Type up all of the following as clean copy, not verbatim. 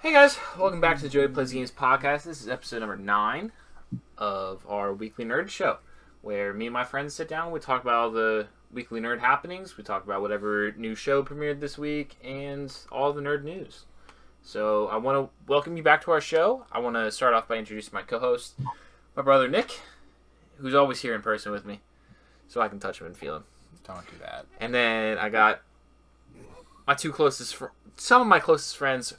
Hey guys, welcome back to the Joey Plays Games podcast. This is episode number 9 of our weekly nerd show, where me and my friends sit down, we talk about all the weekly nerd happenings, we talk about whatever new show premiered this week, and all the nerd news. So I want to welcome you back to our show. I want to start off by introducing my co-host, my brother Nick, who's always here in person with me, so I can touch him and feel him. Don't do that. And then I got my some of my closest friends,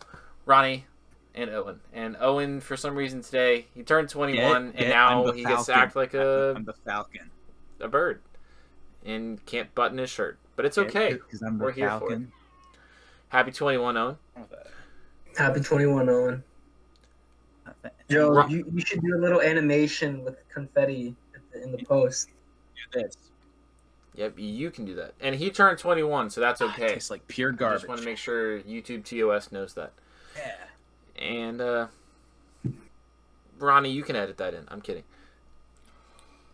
Ronnie and Owen. And Owen, for some reason today, he turned 21, and now he gets to act like I'm the Falcon. a bird and can't button his shirt. But it's okay. Because I'm the We're here Falcon. for it. Happy 21, Owen. Happy 21, Owen. Joe, you should do a little animation with confetti in the post. Do this. Yep, you can do that. And he turned 21, so that's okay. It tastes like pure I garbage. just want to make sure YouTube TOS knows that. Yeah. And, Ronnie, you can edit that in. I'm kidding.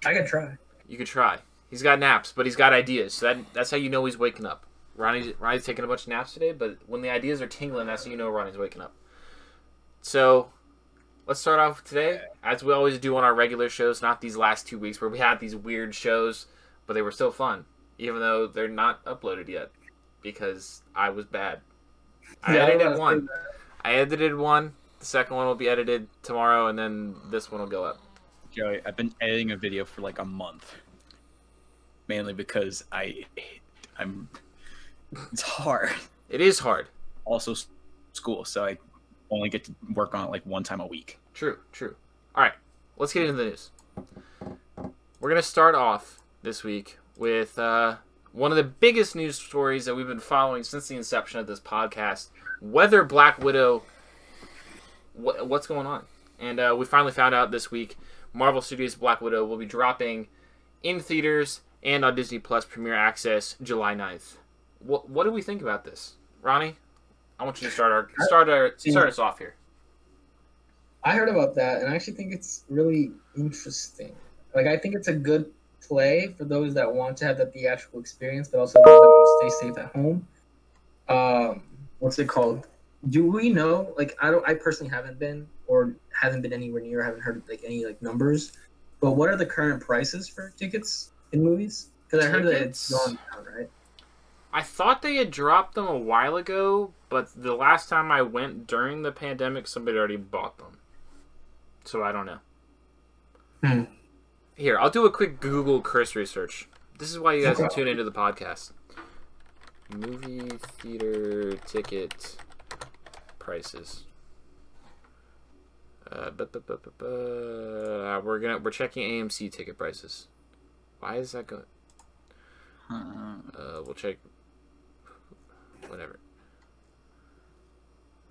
I could try. You could try. He's got naps, but he's got ideas. So that's how you know he's waking up. Ronnie's taking a bunch of naps today, but when the ideas are tingling, that's how you know Ronnie's waking up. So, let's start off today, as we always do on our regular shows, not these last 2 weeks where we had these weird shows, but they were still fun, even though they're not uploaded yet, because I was bad. I edited one. The second one will be edited tomorrow, and then this one will go up. Joey, I've been editing a video for like a month. Mainly because I'm it's hard. It is hard. Also school, so I only get to work on it like one time a week. True. All right, let's get into the news. We're going to start off this week with one of the biggest news stories that we've been following since the inception of this podcast, whether Black Widow, what's going on. And we finally found out this week, Marvel Studios' Black Widow will be dropping in theaters and on Disney Plus Premier Access July 9th. What do we think about this? Ronnie, I want you to start us off here. I heard about that, and I actually think it's really interesting. Like, I think it's a good play for those that want to have the theatrical experience, but also those that want to stay safe at home. What's it called? Do we know? Like, I personally haven't been anywhere near. Haven't heard like any like numbers. But what are the current prices for tickets in movies? Because I heard that it's gone down, right? I thought they had dropped them a while ago, but the last time I went during the pandemic, somebody already bought them. So I don't know. Here, I'll do a quick Google cursory search. This is why you guys can tune into the podcast. Movie theater ticket prices. We're checking AMC ticket prices. Why is that going? We'll check. Whatever.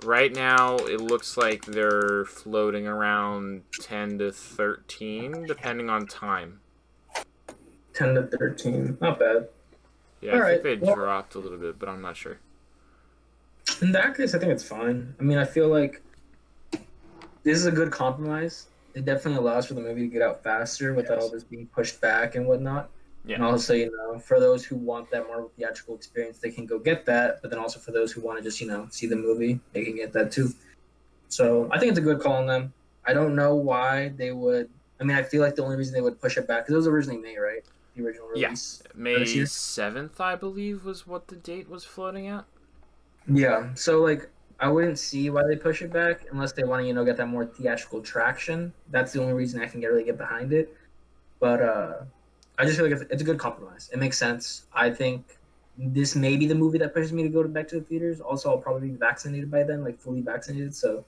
Right now, it looks like they're floating around 10 to 13, depending on time. 10 to 13, not bad. Yeah, I think they dropped a little bit, but I'm not sure. In that case, I think it's fine. I mean, I feel like this is a good compromise. It definitely allows for the movie to get out faster without all this being pushed back and whatnot. Yeah. And also, for those who want that more theatrical experience, they can go get that. But then also for those who want to just, see the movie, they can get that too. So I think it's a good call on them. I don't know why they would. I mean, I feel like the only reason they would push it back, because it was originally May, right? The original release. Yeah. May 7th, I believe, was what the date was floating at. Yeah. So, I wouldn't see why they push it back unless they want to, get that more theatrical traction. That's the only reason I can really get behind it. But, I just feel like it's a good compromise. It makes sense. I think this may be the movie that pushes me to go back to the theaters. Also, I'll probably be vaccinated by then, fully vaccinated. So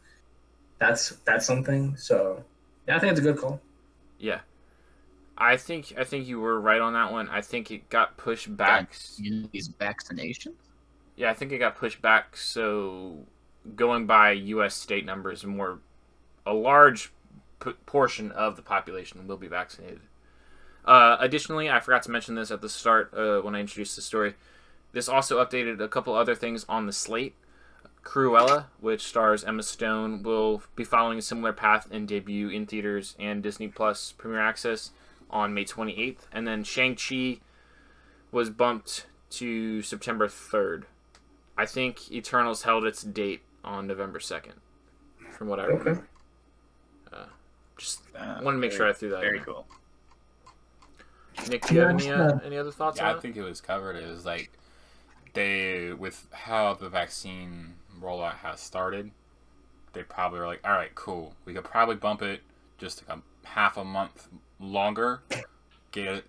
that's something. So yeah, I think it's a good call. Yeah, I think you were right on that one. I think it got pushed back. These vaccinations? Yeah, I think it got pushed back. So going by U.S. state numbers, a large portion of the population will be vaccinated. Additionally, I forgot to mention this at the start when I introduced the story. This also updated a couple other things on the slate. Cruella, which stars Emma Stone, will be following a similar path and debut in theaters and Disney Plus Premier Access on May 28th. And then Shang-Chi was bumped to September 3rd. I think Eternals held its date on November 2nd. from what I Okay. remember. Just want to make sure I threw that Very in. cool. Nick, do you have any other thoughts Yeah, on I it? think it was covered. It was like they, with how the vaccine rollout has started, they probably were like, all right, cool. We could probably bump it just like a half a month longer, get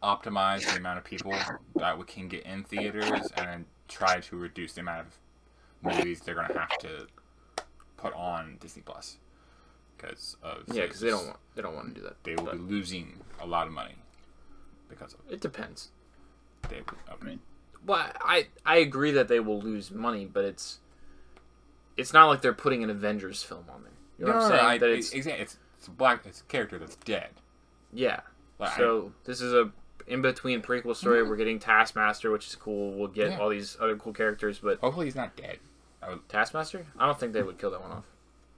optimize the amount of people that we can get in theaters, and then try to reduce the amount of movies they're gonna have to put on Disney Plus because they don't want to do that. They will be losing a lot of money because of it. It depends. Well, I agree that they will lose money, but it's not like they're putting an Avengers film on there. You know what I'm saying? It's a character that's dead. Yeah. Like, so this is a in between prequel story. We're getting Taskmaster, which is cool. We'll get all these other cool characters, but hopefully he's not dead. Taskmaster? I don't think they would kill that one off.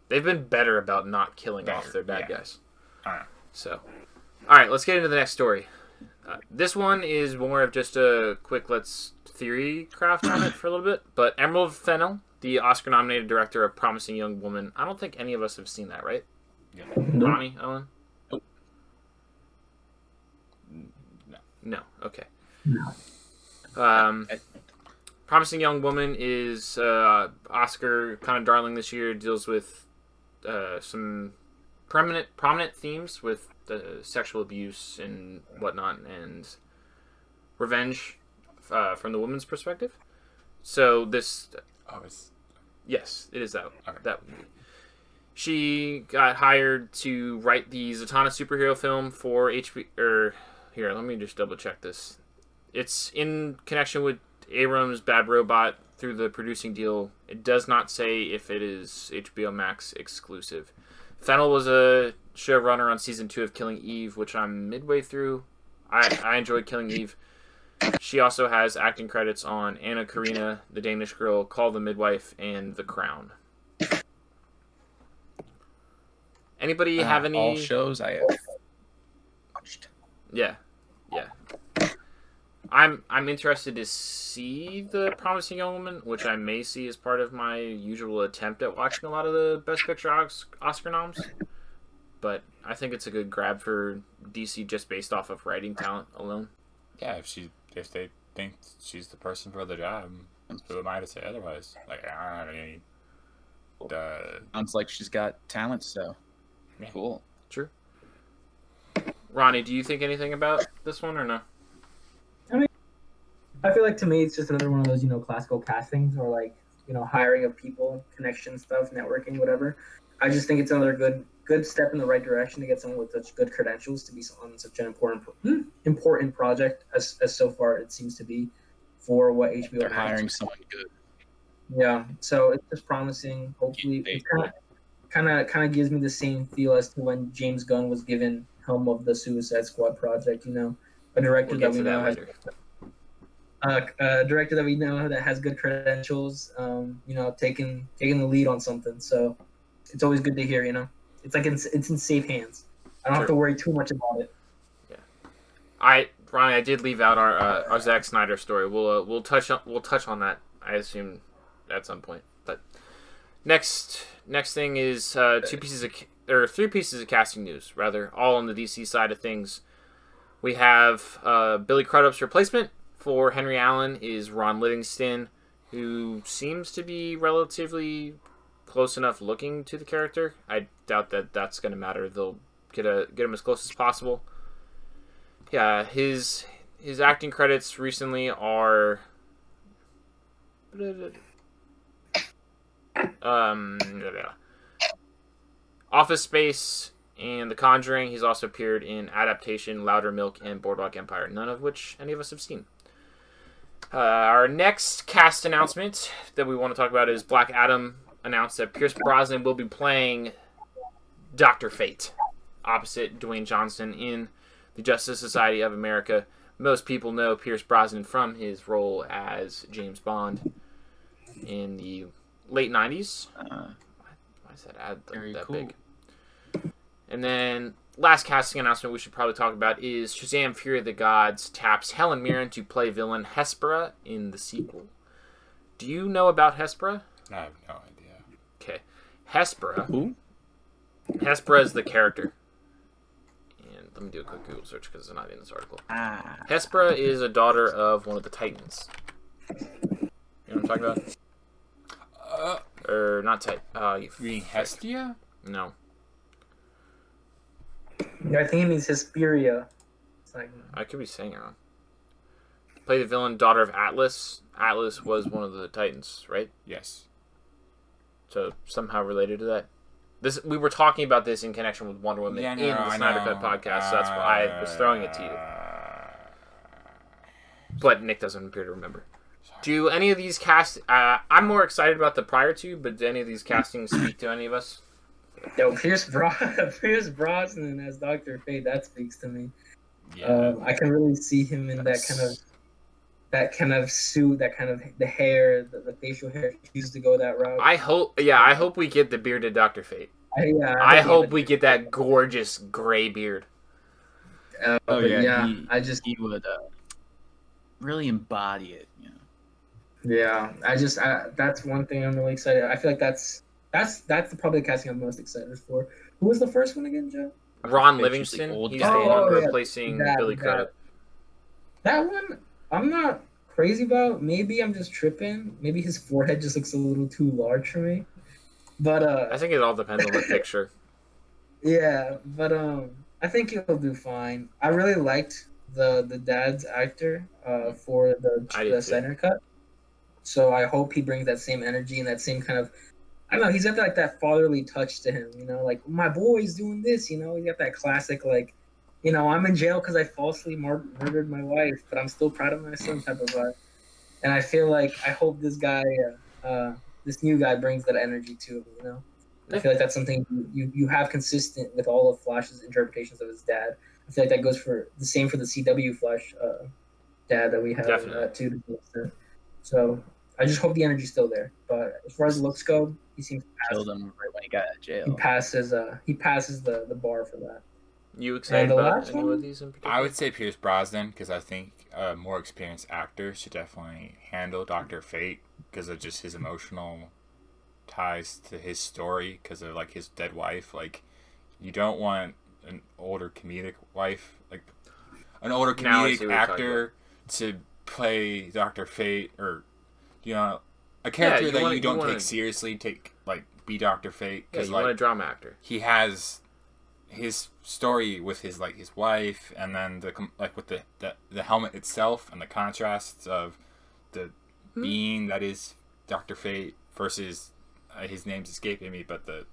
They've been better about not killing off their bad guys. All right. So, all right, let's get into the next story. This one is more of just a quick let's theory craft on it for a little bit. But Emerald Fennell, the Oscar-nominated director of Promising Young Woman, I don't think any of us have seen that, right? Yeah. Ronnie, Owen? Nope. No. Okay. No. Promising Young Woman is Oscar kind of darling this year. Deals with some prominent themes with sexual abuse and whatnot, and revenge from the woman's perspective. So this, yes, it is that movie. She got hired to write the Zatanna superhero film for HBO. Here, let me just double check this. It's in connection with Abrams' Bad Robot through the producing deal. It does not say if it is HBO Max exclusive. Fennell was a showrunner on season 2 of Killing Eve, which I'm midway through. I enjoyed Killing Eve. She also has acting credits on Anna Karina, The Danish Girl, Call the Midwife, and The Crown. Anybody have any... All shows I have watched. Yeah. I'm interested to see the Promising Young Woman, which I may see as part of my usual attempt at watching a lot of the Best Picture Oscar noms. But I think it's a good grab for DC just based off of writing talent alone. Yeah, if they think she's the person for the job, who am I to say otherwise? Like, I don't have any... Sounds like she's got talent, so cool. True. Ronnie, do you think anything about this one or no? I feel like to me it's just another one of those, classical castings or like, hiring of people, connection stuff, networking, whatever. I just think it's another good step in the right direction to get someone with such good credentials to be on such an important project as so far it seems to be for what HBO They're has. hiring someone good. Yeah, so it's just promising. Hopefully, it kind of gives me the same feel as to when James Gunn was given helm of the Suicide Squad project. A director that we know has. A director that we know that has good credentials, taking the lead on something. So it's always good to hear, It's like it's in safe hands. I don't have to worry too much about it. Yeah. Ronnie, I did leave out our Zack Snyder story. We'll touch on that, I assume, at some point. But next thing is three pieces of casting news, rather, all on the DC side of things. We have Billy Crudup's replacement for Henry Allen is Ron Livingston, who seems to be relatively close enough looking to the character. I doubt that that's going to matter. They'll get him as close as possible. Yeah, his acting credits recently are Office Space and The Conjuring. He's also appeared in Adaptation, Louder Milk, and Boardwalk Empire, none of which any of us have seen. Our next cast announcement that we want to talk about is Black Adam announced that Pierce Brosnan will be playing Dr. Fate opposite Dwayne Johnson in the Justice Society of America. Most people know Pierce Brosnan from his role as James Bond in the late 90s. Why is that ad that cool. big? And then last casting announcement we should probably talk about is Shazam! Fury of the Gods taps Helen Mirren to play villain Hespera in the sequel. Do you know about Hespera? I have no idea. Okay. Hespera. Who? Hespera is the character. And let me do a quick Google search because it's not in this article. Hespera is a daughter of one of the Titans. You know what I'm talking about? Or not Titan. You mean Hestia? No. Yeah, I think it means Hesperia. It's like, I could be saying it wrong. Play the villain, daughter of Atlas. Atlas was one of the Titans, right? Yes. So somehow related to that. We were talking about this in connection with Wonder Woman in the Snyder Cut podcast, so that's why I was throwing it to you. But Nick doesn't appear to remember. Do any of these I'm more excited about the prior two, but do any of these castings speak to any of us? Yo, Pierce Brosnan as Dr. Fate, that speaks to me. Yeah. I can really see him in that kind of suit, that kind of the hair, the facial hair. He used to go that route. I hope we get the bearded Dr. Fate. I hope we get that gorgeous gray beard. He would really embody it. You know? Yeah, that's one thing I'm really excited. I feel like that's probably the casting I'm most excited for. Who was the first one again, Joe? Ron Livingston. He's the one replacing Billy Crudup. That one, I'm not crazy about. Maybe I'm just tripping. Maybe his forehead just looks a little too large for me. But I think it all depends on the picture. Yeah, but I think he'll do fine. I really liked the dad's actor for the Snyder Cut. So I hope he brings that same energy and that same kind of, I don't know, he's got that fatherly touch to him, like, my boy's doing this, he's got that classic, like, I'm in jail because I falsely murdered my wife, but I'm still proud of my son type of vibe. And I feel like, I hope this guy, this new guy brings that energy to him, I feel like that's something you have consistent with all of Flash's interpretations of his dad. I feel like that goes for the same for the CW Flash dad that we have too. So I just hope the energy's still there. But as far as looks go, he seems to killed him right when he got out of jail. He passes the bar for that. You excited about any of these in particular? I would say Pierce Brosnan because I think a more experienced actor should definitely handle Dr. Fate because of just his emotional ties to his story because of like his dead wife. Like, you don't want an older comedic wife, like an older comedic actor to play Dr. Fate, or a character that you don't take seriously. Be Dr. Fate because you want a drama actor. He has his story with his wife, and then with the helmet itself and the contrasts of the being that is Dr. Fate versus his name's escaping me, but the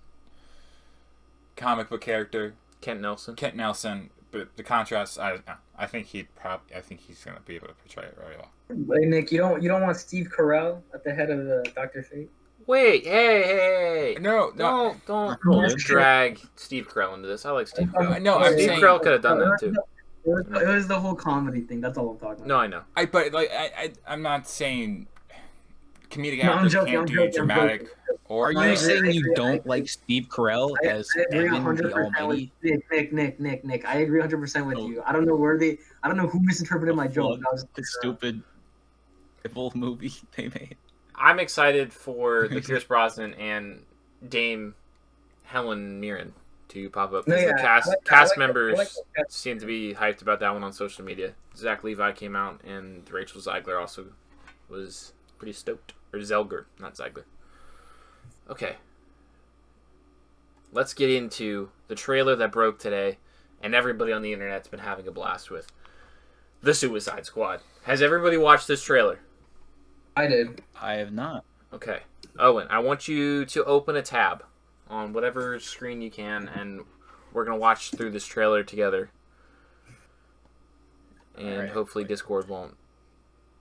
comic book character Kent Nelson. But the contrast, I think he's gonna be able to portray it very well. Hey Nick, you don't want Steve Carell at the head of Dr. Fate? Wait, hey! No, don't drag Steve Carell into this. I like Steve Carell. No, Steve Carell could have done that too. It was the whole comedy thing. That's all I'm talking about. No, I know. I'm not saying comedic actors can't do dramatic. Or are you saying you don't like Steve Carell as Evan the Almighty? Nick, I agree 100% with you. I don't know who misinterpreted my joke. That was the stupid old movie they made. I'm excited for the Pierce Brosnan and Dame Helen Mirren to pop up. The cast members seem to be hyped about that one on social media. Zach Levi came out, and Rachel Zegler also was pretty stoked. Or Zelger, not Zegler. Okay. Let's get into the trailer that broke today, and everybody on the internet's been having a blast with. The Suicide Squad. Has everybody watched this trailer? I did. I have not. Okay. Owen, I want you to open a tab on whatever screen you can, and we're going to watch through this trailer together. And hopefully Discord won't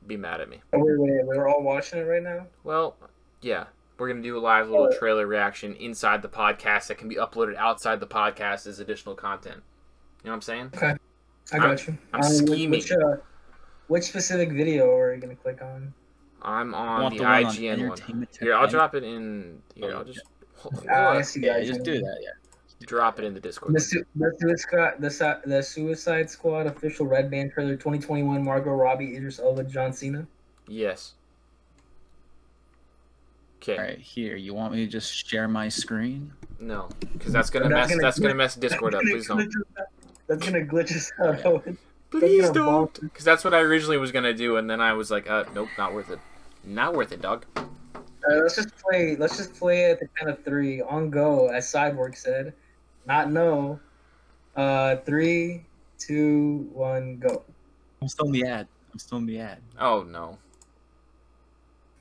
be mad at me. Oh, wait, we're all watching it right now? Well, yeah. We're going to do a live little trailer reaction inside the podcast that can be uploaded outside the podcast as additional content. You know what I'm saying? Okay. I got you. I'm scheming. Which specific video are you going to click on? I'm on the IGN one. Here, I'll drop it in. Here, I'll just. I see. Yeah, just do that. Yeah. Drop it in the Discord. The Suicide Squad official Red Band trailer 2021. Margot Robbie, Idris Elba, John Cena. Yes. Okay. All right, here. You want me to just share my screen? No, because that's gonna mess Discord up. Please don't. That's gonna glitch us out. Yeah. Owen. Please gonna don't. bonk. Because that's what I originally was gonna do, and then I was like, nope, not worth it. Not worth it, dog. Let's just play. Let's just play at the count of 3 on go, as Cyborg said. Not no. 3, 2, 1, go. I'm still in the ad. Oh no.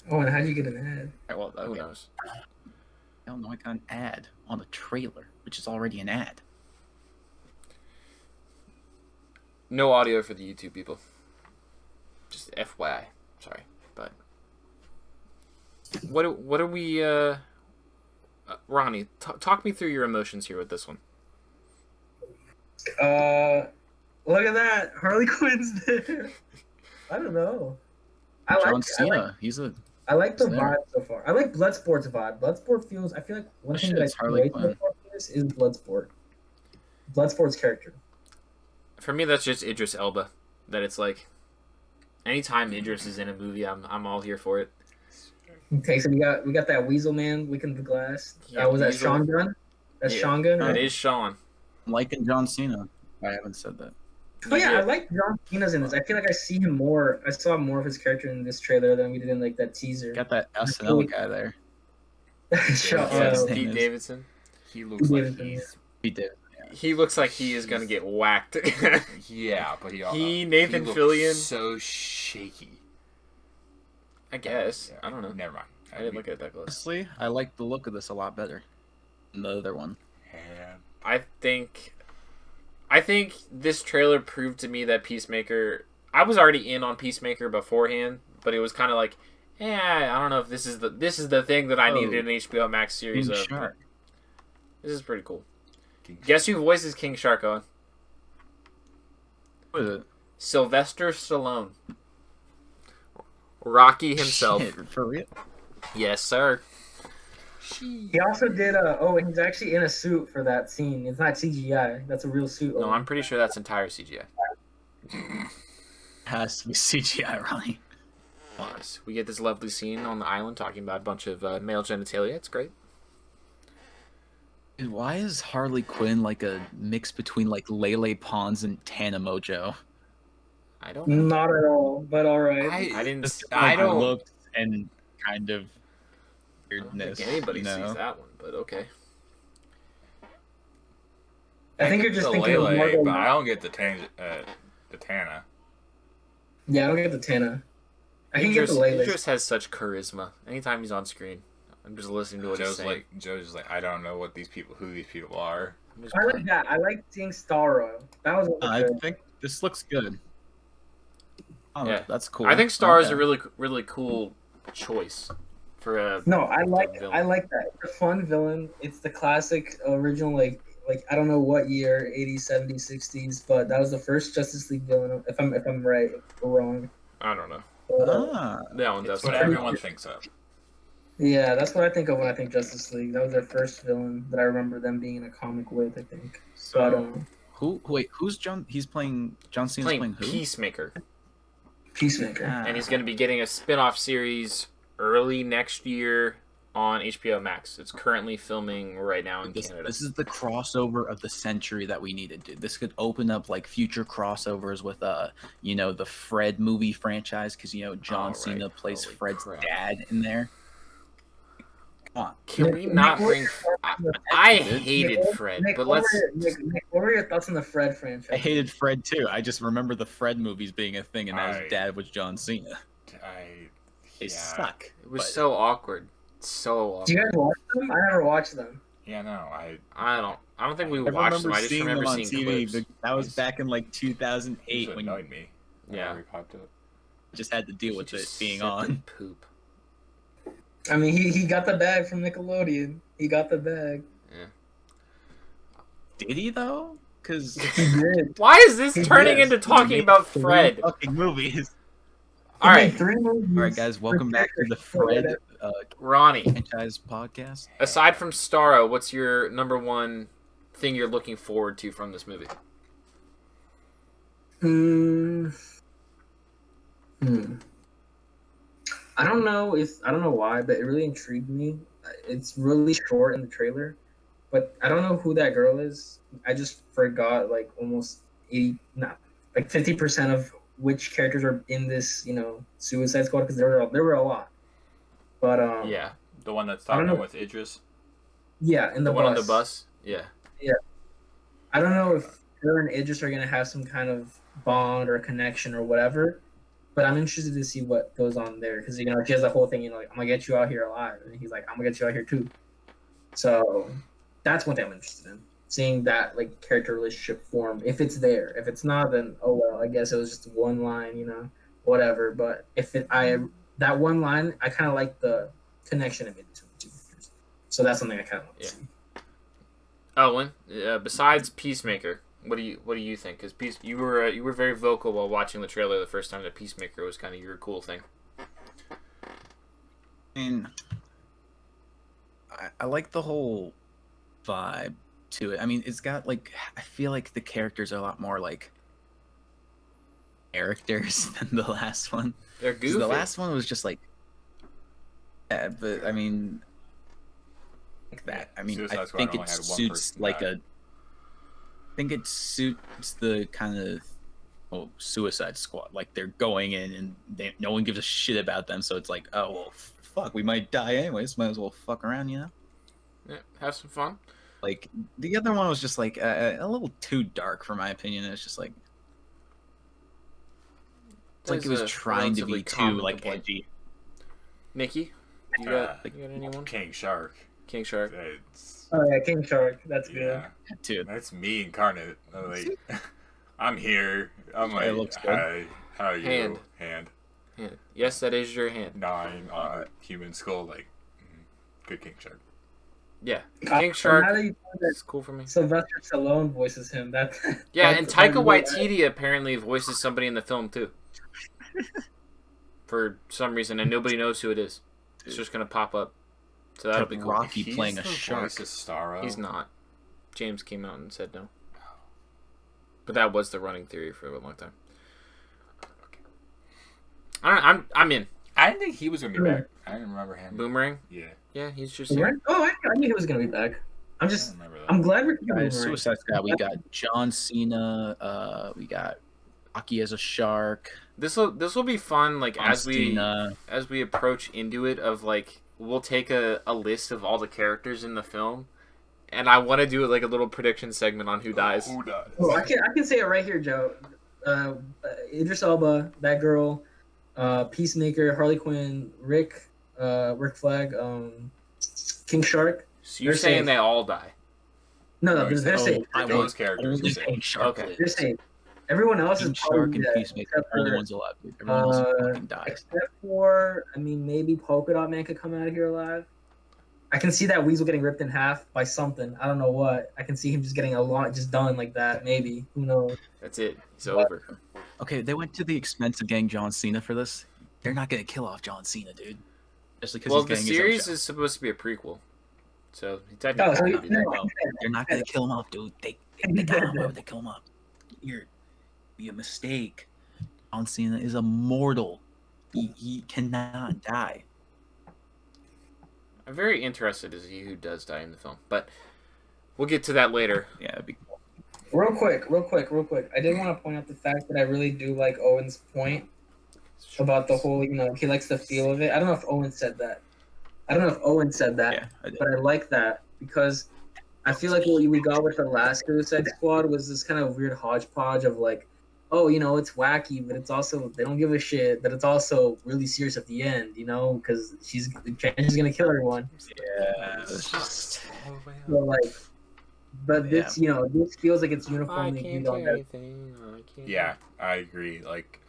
Oh, and how do you get an ad? All right, well, Who okay. knows? Hell no, I got an ad on the trailer, which is already an ad. No audio for the YouTube people. Just FYI. Sorry, but what are we? Ronnie, talk me through your emotions here with this one. Look at that. Harley Quinn's there. I don't know. John Cena, I like the He's there. vibe so far. I like Bloodsport's vibe. Bloodsport feels. I feel like one thing that I it's see Harley way too Quinn. much for this is Bloodsport. Bloodsport's character. For me, that's just Idris Elba. That it's like, anytime Idris is in a movie, I'm all here for it. Okay, so we got that Weasel Man licking the glass. Yeah, Was that Weasel. Sean Gunn? That's Yeah, Sean Gunn, It right? is Sean. I'm liking John Cena. I haven't said that. Oh yeah, I like John Cena's in this. I feel like I see him more. I saw more of his character in this trailer than we did in like that teaser. Got that SNL guy there. Sean, Yeah, his name Pete is- Davidson. He looks like Davidson, he's He did. He looks like he is gonna get whacked. yeah, but Nathan he looks Fillion. so shaky. I guess. Yeah, I don't know. Never mind. I didn't look at it that close. Honestly, I like the look of this a lot better than the other one. Yeah. I think this trailer proved to me that Peacemaker. I was already in on Peacemaker beforehand, but it was kind of like, I don't know if this is the thing that I needed in an HBO Max series King of. Shark. This is pretty cool. King Guess who voices King Shark, Owen? What is it? Sylvester Stallone. Rocky himself. Shit, for real? Yes, sir. He also did and he's actually in a suit for that scene. It's not CGI. That's a real suit. No, I'm pretty sure that's entire CGI. Has to be CGI, Ronnie. Yes. We get this lovely scene on the island talking about a bunch of male genitalia. It's great. Dude, why is Harley Quinn like a mix between like Lele Pons and Tana Mojo? I don't know. Not at all, but all right. I didn't. Just I like don't. looks and kind of I don't weirdness. think anybody you know? sees that one, but okay. I think you're just the thinking of Lele, Margot. but I don't get the Tana. Yeah, I don't get the Tana. I can get the Lele. Idris has such charisma. Anytime he's on screen, I'm just listening to what he's saying. Joe's like, I don't know who these people are. I'm just I like playing. that. I like seeing Starro. That was I good. think this looks good. Oh, Yeah. that's cool. I think Star is Okay. a really, really cool choice for a. No, I like villain. that. It's a fun villain. It's the classic original like I don't know what year, 80s, 70s, 60s, but that was the first Justice League villain. If I'm right or wrong. I don't know. Ah, That one That's does. what everyone thinks of. Yeah, that's what I think of when I think Justice League. That was their first villain that I remember them being in a comic with. I think. But so who's John? He's playing John Cena's Playing playing who? Peacemaker, Peacemaker. Ah. and he's going to be getting a spin-off series early next year on HBO Max. It's currently filming right now in Canada. This is the crossover of the century that we needed, dude. This could open up like future crossovers with the Fred movie franchise because John right. Cena plays Holy Fred's crap. dad in there. Come on. Can we not bring? I hated Fred, Nick, but what let's. what were your thoughts on the Fred franchise? I hated Fred too. I just remember the Fred movies being a thing, and now his Right. dad was John Cena. They Yeah. suck. It was but- so awkward. So Do you awkward. guys watch them? I never watched them. Yeah, no, I don't think we I watched remember them. I just seeing remember them on seeing TV. clips. But that was He's- back in like it 2008 when you annoyed me. Yeah. Whenever he popped up. just had to deal He with it just being sipped on. Poop. I mean, he got the bag from Nickelodeon. He got the bag. Did he though? Because He did. Why is this He turning did. into talking about Fred? fucking movies. All He made right, 3 movies. All right, guys, welcome back to the Fred Ronnie. franchise podcast. Aside from Starro, what's your number one thing you're looking forward to from this movie? I don't know why, but it really intrigued me. It's really short in the trailer, but I don't know who that girl is. I just forgot like almost 80, not like 50% of which characters are in this, Suicide Squad because there were a lot. But Yeah. The one that's I don't talking know. with Idris. Yeah, in the The bus. one on the bus? Yeah. Yeah, I don't know if her and Idris are gonna have some kind of bond or connection or whatever. But I'm interested to see what goes on there because she has the whole thing. Like, I'm gonna get you out here alive, and he's like, I'm gonna get you out here too. So that's one thing I'm interested in, seeing that like character relationship form. If it's there, if it's not, then oh well. I guess it was just one line, whatever. But that one line, I kind of like the connection it made between the two characters. So that's something I kind of want to see. Owen, besides Peacemaker, what do you think? Because you were very vocal while watching the trailer the first time that Peacemaker was kind of your cool thing. I mean, I like the whole vibe to it. I mean, it's got like, I feel like the characters are a lot more like characters than the last one. They're 'Cause goofy. the last one was just like, yeah, but I mean, like that. I mean, Suicide I Squad think only it had one suits person like die. I think it suits the kind of Suicide Squad. Like they're going in and no one gives a shit about them, so it's like, oh well, fuck, we might die anyways. Might as well fuck around, you know? Yeah, have some fun. Like the other one was just like a little too dark for my opinion. It's just like it's like it was trying to be too like edgy. Nikki, you got anyone? King Shark. King Shark. It's, Oh yeah, King Shark. That's good. yeah, Dude, that's me incarnate. I'm like, I'm here. I'm It like, looks good. hi, how are you? Hand. Yes, that is your hand. 9 on human skull. Like, good King Shark. Yeah, Now King Shark. that you know that It's cool for me. Sylvester Stallone voices him. Yeah, and Taika really- Waititi apparently voices somebody in the film too. For some reason, and nobody knows who it is. It's just gonna pop up. So that'll be cool. Rocky He's playing a the shark. voice of Starro. He's not. James came out and said no. But that was the running theory for a long time. I'm in. I didn't think he was gonna be back. I didn't remember him. Boomerang. Yeah, Yeah, he's just Right? here. Oh, I knew he was gonna be back. I don't remember that. I'm glad we're Guys, Suicide Squad. We got John Cena. We got Rocky as a shark. This will be fun. Like John as we Cena. approach into it, of like we'll take a list of all the characters in the film, and I want to do like a little prediction segment on who dies. Who does? Oh, I can say it right here, Joe. Idris Elba, that girl, Peacemaker, Harley Quinn, Rick Flag, King Shark. So you're They're saying safe. they all die? No, they're safe. I Those want characters only are safe. King Shark. Okay. They're safe. Everyone else King is Shark probably and dead, Peacemaker except are the only for- ones alive. Dude. Everyone else fucking dies. Except for, maybe Polka Dot Man could come out of here alive. I can see that Weasel getting ripped in half by something. I don't know what. I can see him just getting just done like that. Maybe. Who knows? That's it. He's over. Okay, they went to the expense of getting John Cena for this. They're not gonna kill off John Cena, dude. Just because Well, he's the getting his own series show. is supposed to be a prequel, so he Oh, technically so could be dead. No, they're not gonna kill him off, dude. They got him. Why would they kill him off? You're be a mistake. John Cena is immortal. He cannot die. I'm very interested to see who does die in the film, but we'll get to that later. Yeah, it'd be cool. Real quick. I did want to point out the fact that I really do like Owen's point about the whole, he likes the feel of it. I don't know if Owen said that. Yeah, I did. But I like that because I feel like what we got with the last Suicide Squad was this kind of weird hodgepodge of like, oh, it's wacky, but it's also, they don't give a shit, but it's also really serious at the end, because she's gonna kill everyone. Yeah, it's just So like, but this, this feels like it's uniformly agreed on that. anything. Yeah, I agree. Like,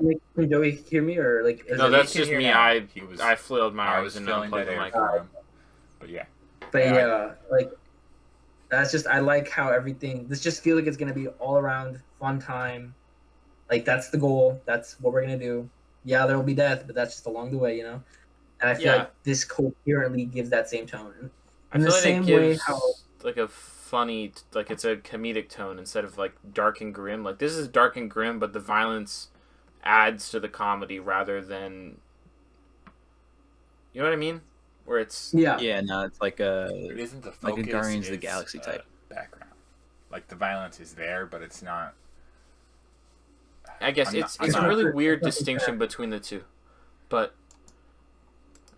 Like, can Joey hear me or like? No, that's can just hear me. now. He was- I flailed my I arms was and filling unplugged dead the air mic. for him. But yeah, But Yeah, yeah, like that's just I like how everything. This just feels like it's gonna be all around fun time. Like that's the goal. That's what we're gonna do. Yeah, there will be death, but that's just along the way, And I feel Yeah. like this coherently gives that same tone. I In feel the like same it way gives how like a funny, like it's a comedic tone instead of like dark and grim. Like this is dark and grim, but the violence adds to the comedy rather than You know what I mean? Where it's Yeah. Yeah, no, it's like It isn't the focus. like a Guardians of the it's, Galaxy type background. Like the violence is there, but it's not. I guess I'm it's not- it's I'm a not- really weird it's not distinction between the two, but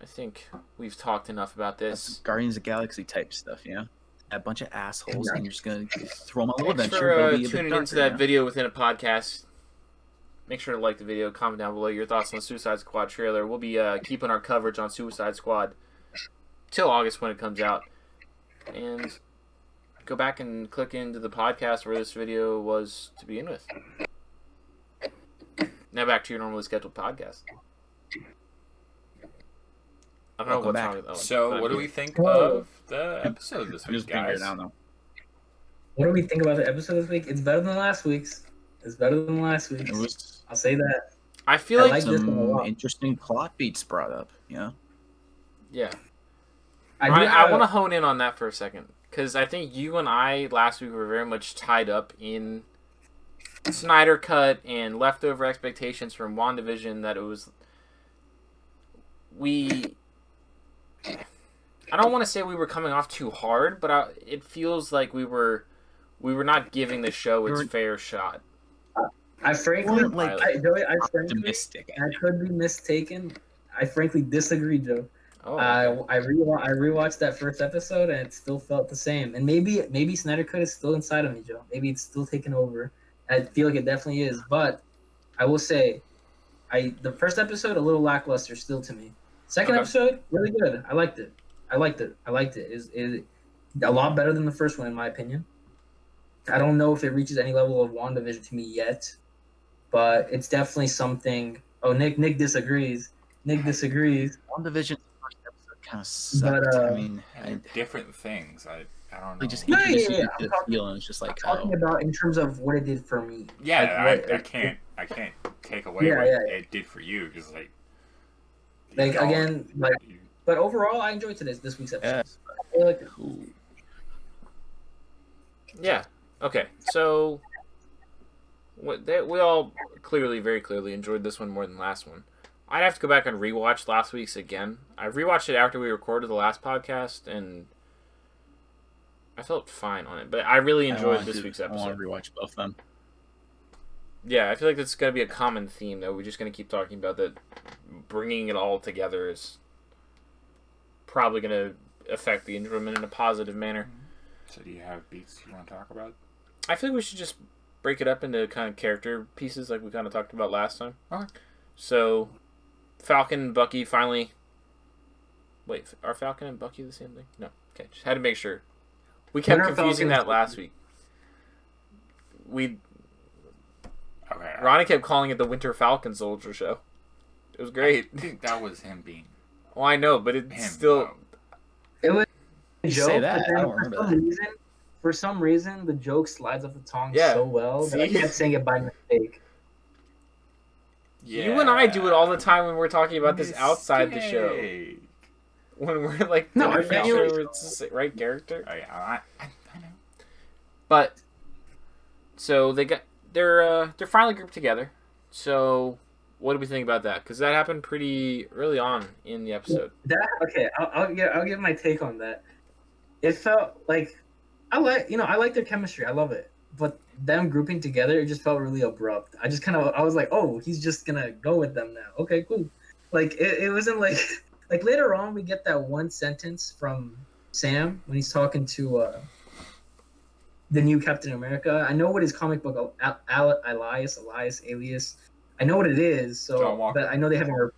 I think we've talked enough about that's this. Guardians of the Galaxy type stuff, you know? A bunch of assholes, and you're just gonna throw them a little Thanks adventure. for They'll be a bit tuning darker, into that you know? video within a podcast. Make sure to like the video, comment down below your thoughts on the Suicide Squad trailer. We'll be keeping our coverage on Suicide Squad till August when it comes out. And go back and click into the podcast where this video was to begin with. Now back to your normally scheduled podcast. I don't know Welcome what's back. wrong with that one. So, but what do yeah. we think Whoa. of the episode this I'm week, just figuring guys? it out now. What do we think about the episode this week? It's better than last week's. It's better than last week's. It was I'll say that. I feel I like like this one a some lot. interesting plot beats brought up, you know? yeah. I I want to hone in on that for a second because I think you and I last week were very much tied up in Snyder Cut and leftover expectations from WandaVision that it was I don't want to say we were coming off too hard, but it feels like we were not giving the show its fair shot. I frankly, Weren't, like, Joey, I frankly, Optimistic. I could be mistaken. I frankly disagree, Joe. Oh, I rewatched that first episode and it still felt the same. And maybe Snyder Cut is still inside of me, Joe. Maybe it's still taking over. I feel like it definitely is. But I will say, the first episode a little lackluster still to me. Second Okay. episode really good. I liked it. Is a lot better than the first one in my opinion. I don't know if it reaches any level of WandaVision to me yet, but it's definitely something. Oh, Nick disagrees. WandaVision's first episode kind of sucked. But, I mean, And they're different things. I don't know. they just No, introduced yeah. you to I'm the talking- feel, and it's just I'm like, talking about in terms of what it did for me. Yeah, Like, I can't take away Yeah, what yeah. it did for you. Just like Again, like, you- but overall, I enjoyed this week's episode. Yeah. I liked it. cool. Yeah. Okay. So we all very clearly enjoyed this one more than last one. I'd have to go back and rewatch last week's again. I rewatched it after we recorded the last podcast, and I felt fine on it. But I really enjoyed this week's I want episode. to rewatch both of them. Yeah, I feel like that's going to be a common theme, though. We're just going to keep talking about that. Bringing it all together is probably going to affect the enjoyment in a positive manner. So do you have beats you want to talk about? I feel like we should just break it up into kind of character pieces like we kind of talked about last time. Okay. So, Falcon and Bucky finally... Wait, are Falcon and Bucky the same thing? No. Okay, just had to make sure. We kept Winter confusing Falcon that last week. Okay. Ronnie kept calling it the Winter Falcon Soldier Show. It was great. I think that was him being Well, I know, but it's him. still... It was a You joke, say that, but then I don't remember that. For some reason, the joke slides off the tongue Yeah. so well that I See? kept saying it by mistake. Yeah. You and I do it all the time when we're talking about this outside the show. Mistake. When we're like, No, making I sure feel- it's the right character. I know. But so they're finally grouped together. So what do we think about that? Because that happened pretty early on in the episode. I'll give my take on that. It felt like I like their chemistry. I love it, but them grouping together, it just felt really abrupt. I was like, oh, he's just gonna go with them now. Okay, cool. Like it wasn't like like later on we get that one sentence from Sam when he's talking to the new Captain America. I know what his comic book alias. I know what it is. So John Walker. but I know they haven't.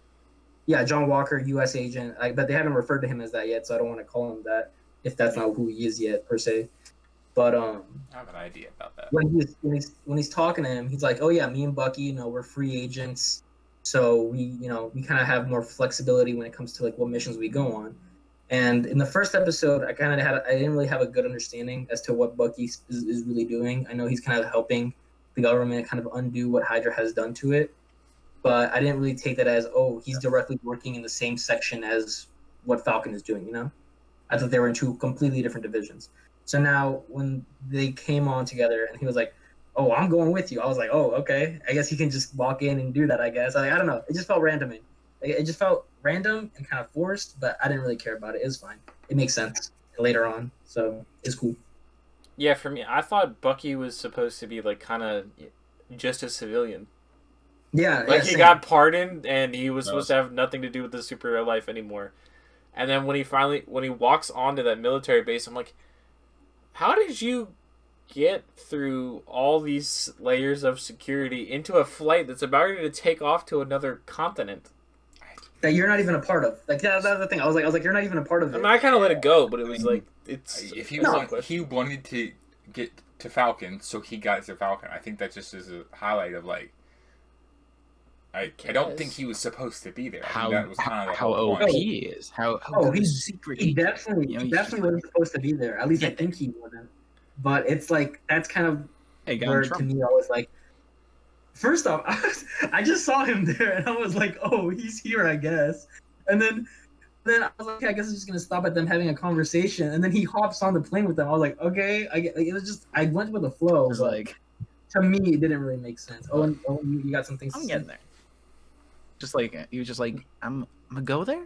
John Walker, U.S. agent. But they haven't referred to him as that yet, so I don't want to call him that if that's not who he is yet per se. But I have an idea about that. when he's talking to him, he's like, "Oh yeah, me and Bucky, we're free agents, so we kind of have more flexibility when it comes to like what missions we go on." And in the first episode, I didn't really have a good understanding as to what Bucky is really doing. I know he's kind of helping the government kind of undo what Hydra has done to it, but I didn't really take that as, oh, he's directly working in the same section as what Falcon is doing. I thought they were in two completely different divisions. So now when they came on together and he was like, oh, I'm going with you, I was like, oh, okay. I guess he can just walk in and do that, I guess. I don't know. It just felt random. It just felt random and kind of forced, but I didn't really care about it. It was fine. It makes sense later on, so it's cool. Yeah, for me, I thought Bucky was supposed to be like kind of just a civilian. Yeah, Like he same. got pardoned and he was supposed to have nothing to do with the superhero life anymore. And then when he walks onto that military base, I'm like, how did you get through all these layers of security into a flight that's about to take off to another continent? That you're not even a part of. Like that was the thing. I was like, you're not even a part of I it. mean, I kind of let it go, but it was like If he No. was he wanted to get to Falcon, so he got to Falcon. I think that just is a highlight of like. I don't think he was supposed to be there. I think that was kind of the how whole OP point. he is. How Oh, good he's the secret He agent. definitely, You know, he he's definitely wasn't supposed to be there. At least I think he wasn't. But it's like that's kind of Hey, got where in to trouble. me I was like, first off, I just saw him there and I was like, oh, he's here, I guess. And then I was like, okay, I guess I'm just gonna stop at them having a conversation. And then he hops on the plane with them. I was like, okay, it was just I went with the flow. It was But like, to me, it didn't really make sense. Oh, you got some things to I'm say? getting there. Just like he was just like, I'm gonna go there.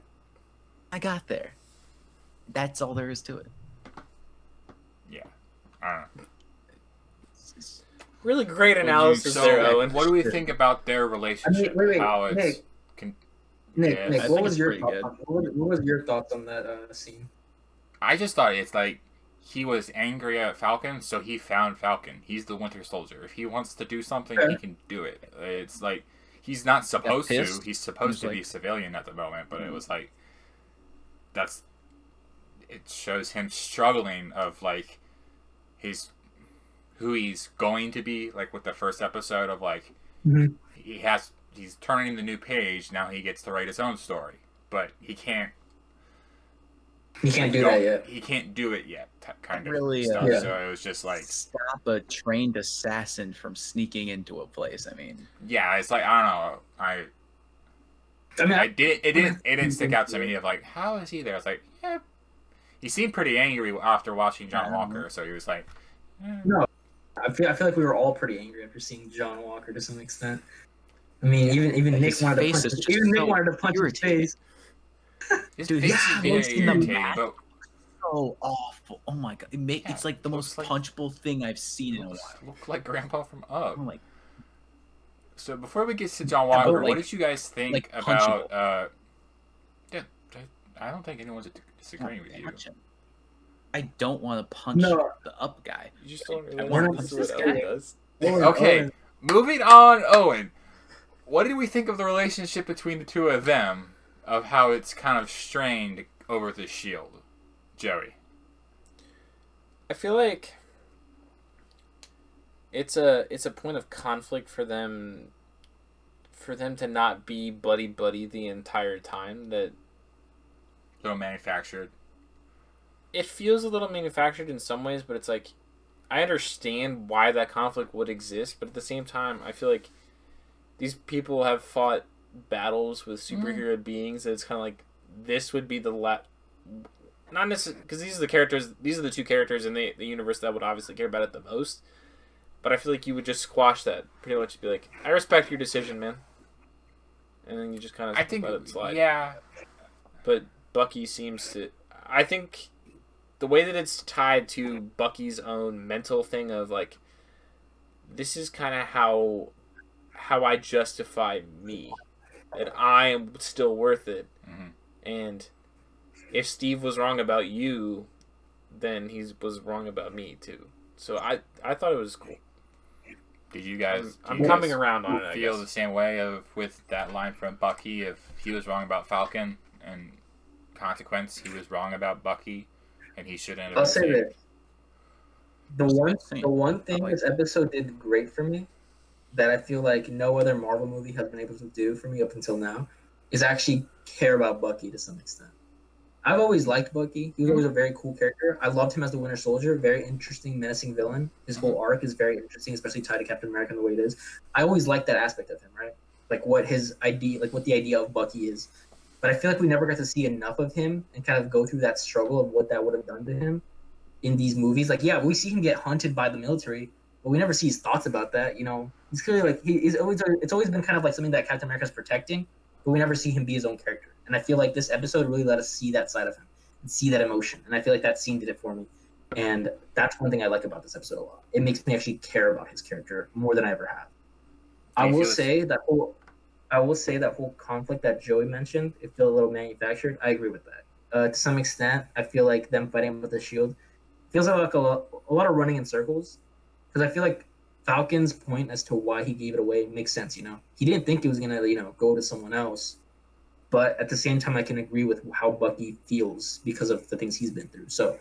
I got there. That's all there is to it. Yeah, I don't know. really great analysis So, there, Owen. what do we think about their relationship? wait, How it's Nick. con- Nick, Yes. Nick, I what think was it's your pretty thoughts? good. What was your thoughts on that scene? I just thought it's like he was angry at Falcon, so he found Falcon. He's the Winter Soldier. If he wants to do something, he can do it. It's like he's not supposed to. pissed. He's supposed He to was be like- civilian at the moment, but it was like it shows him struggling of like who he's going to be, like with the first episode of like Mhm. he's turning the new page. Now he gets to write his own story, but he can't. You can't do don't- that yet. He can't do it yet, kind of Really, stuff. Yeah. So it was just like, Stop a trained assassin from sneaking into a place. I mean, yeah, it's like I don't know. I mean, It didn't stick out to me of like, how is he there? I was like, yeah, he seemed pretty angry after watching John Walker, so he was like, No. I feel like we were all pretty angry after seeing John Walker to some extent. I mean, even Nick His wanted to face punch. is just Even Nick so wanted to punch his irritating. face. his Dude, face his is face very in the irritating, mask. but so awful. Oh my god, it's like the most looks like- punchable thing I've seen in a while. looked like Grandpa from Up. I'm like, So before we get to John Yeah, but Walker, what like- did you guys think like about? punchable. I don't think anyone's disagreeing with you. punch him. I don't want to punch No. the up guy. You just don't I really wanna want punch to do what this Owen guy. does. Okay, moving on, Owen. What did we think of the relationship between the two of them? Of how it's kind of strained over the shield, Joey. I feel like it's a point of conflict for them to not be buddy the entire time. That Little manufactured. it feels a little manufactured in some ways, but it's like I understand why that conflict would exist, but at the same time I feel like these people have fought battles with superhero beings that it's kind of like this would be the not necessarily because these are the two characters in the universe that would obviously care about it the most, but I feel like you would just squash that pretty much, be like, I respect your decision, man, and then you just kind of I think, let it slide. yeah. But Bucky seems to, I think the way that it's tied to Bucky's own mental thing of like, this is kind of how I justify me, that I am still worth it. Mm-hmm. And if Steve was wrong about you, then he was wrong about me too. So I thought it was cool. Did you guys? I'm do you coming guys around on it, I Feel guess. the same way with that line from Bucky? If he was wrong about Falcon, and consequence, he was wrong about Bucky, and he shouldn't have. I'll been say saved. this: the one thing this episode did great for me, that I feel like no other Marvel movie has been able to do for me up until now, is actually care about Bucky to some extent. I've always liked Bucky. He was always a very cool character. I loved him as the Winter Soldier. Very interesting, menacing villain. His whole arc is very interesting, especially tied to Captain America and the way it is. I always liked that aspect of him, right? Like what his idea, like what the idea of Bucky is. But I feel like we never got to see enough of him and kind of go through that struggle of what that would have done to him in these movies. Like, yeah, we see him get hunted by the military, but we never see his thoughts about that. You know, he's clearly like it's always been kind of like something that Captain America's protecting. but we never see him be his own character. And I feel like this episode really let us see that side of him and see that emotion. And I feel like that scene did it for me. And that's one thing I like about this episode a lot. It makes me actually care about his character more than I ever have. I will say that whole conflict that Joey mentioned, it felt a little manufactured. I agree with that. To some extent, I feel like them fighting with the shield feels like a lot of running in circles. Because I feel like Falcon's point as to why he gave it away makes sense, He didn't think it was going to, go to someone else. But at the same time, I can agree with how Bucky feels because of the things he's been through. So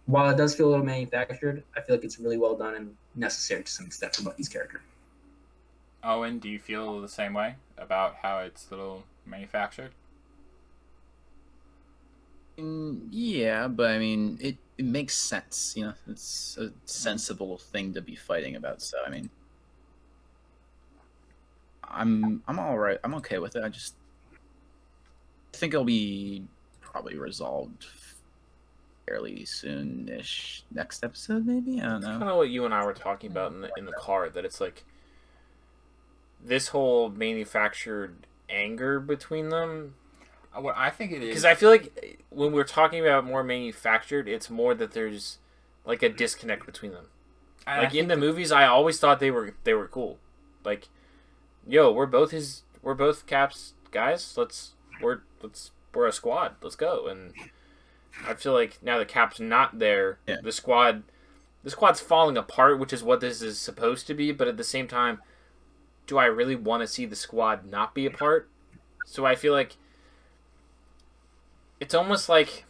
while it does feel a little manufactured, I feel like it's really well done and necessary to some extent for Bucky's character. Owen, do you feel the same way about how it's a little manufactured? Yeah, but I mean, it makes sense. It's a sensible thing to be fighting about. So I mean, I'm all right. I'm okay with it. I think it'll be probably resolved fairly soon-ish. Next episode, maybe. I don't know. Kind of what you and I were talking about in the car. That it's like this whole manufactured anger between them. What I think it is, because I feel like when we're talking about more manufactured, it's more that there's like a disconnect between them. Like in the movies, I always thought they were cool. Like, yo, we're both Cap's guys. We're a squad. Let's go. And I feel like now that Cap's not there, the squad's falling apart, which is what this is supposed to be. But at the same time, do I really want to see the squad not be apart? So I feel like it's almost like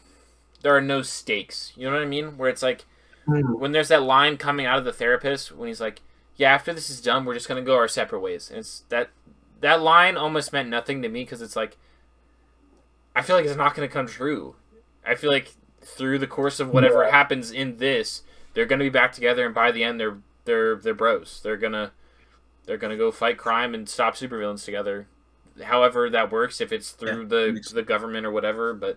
there are no stakes. You know what I mean? Where it's like when there's that line coming out of the therapist when he's like, "Yeah, after this is done, we're just gonna go our separate ways." And it's that line almost meant nothing to me because it's like I feel like it's not gonna come true. I feel like through the course of whatever happens in this, they're gonna be back together, and by the end, they're bros. They're gonna go fight crime and stop supervillains together. However that works, if it's through the government or whatever. But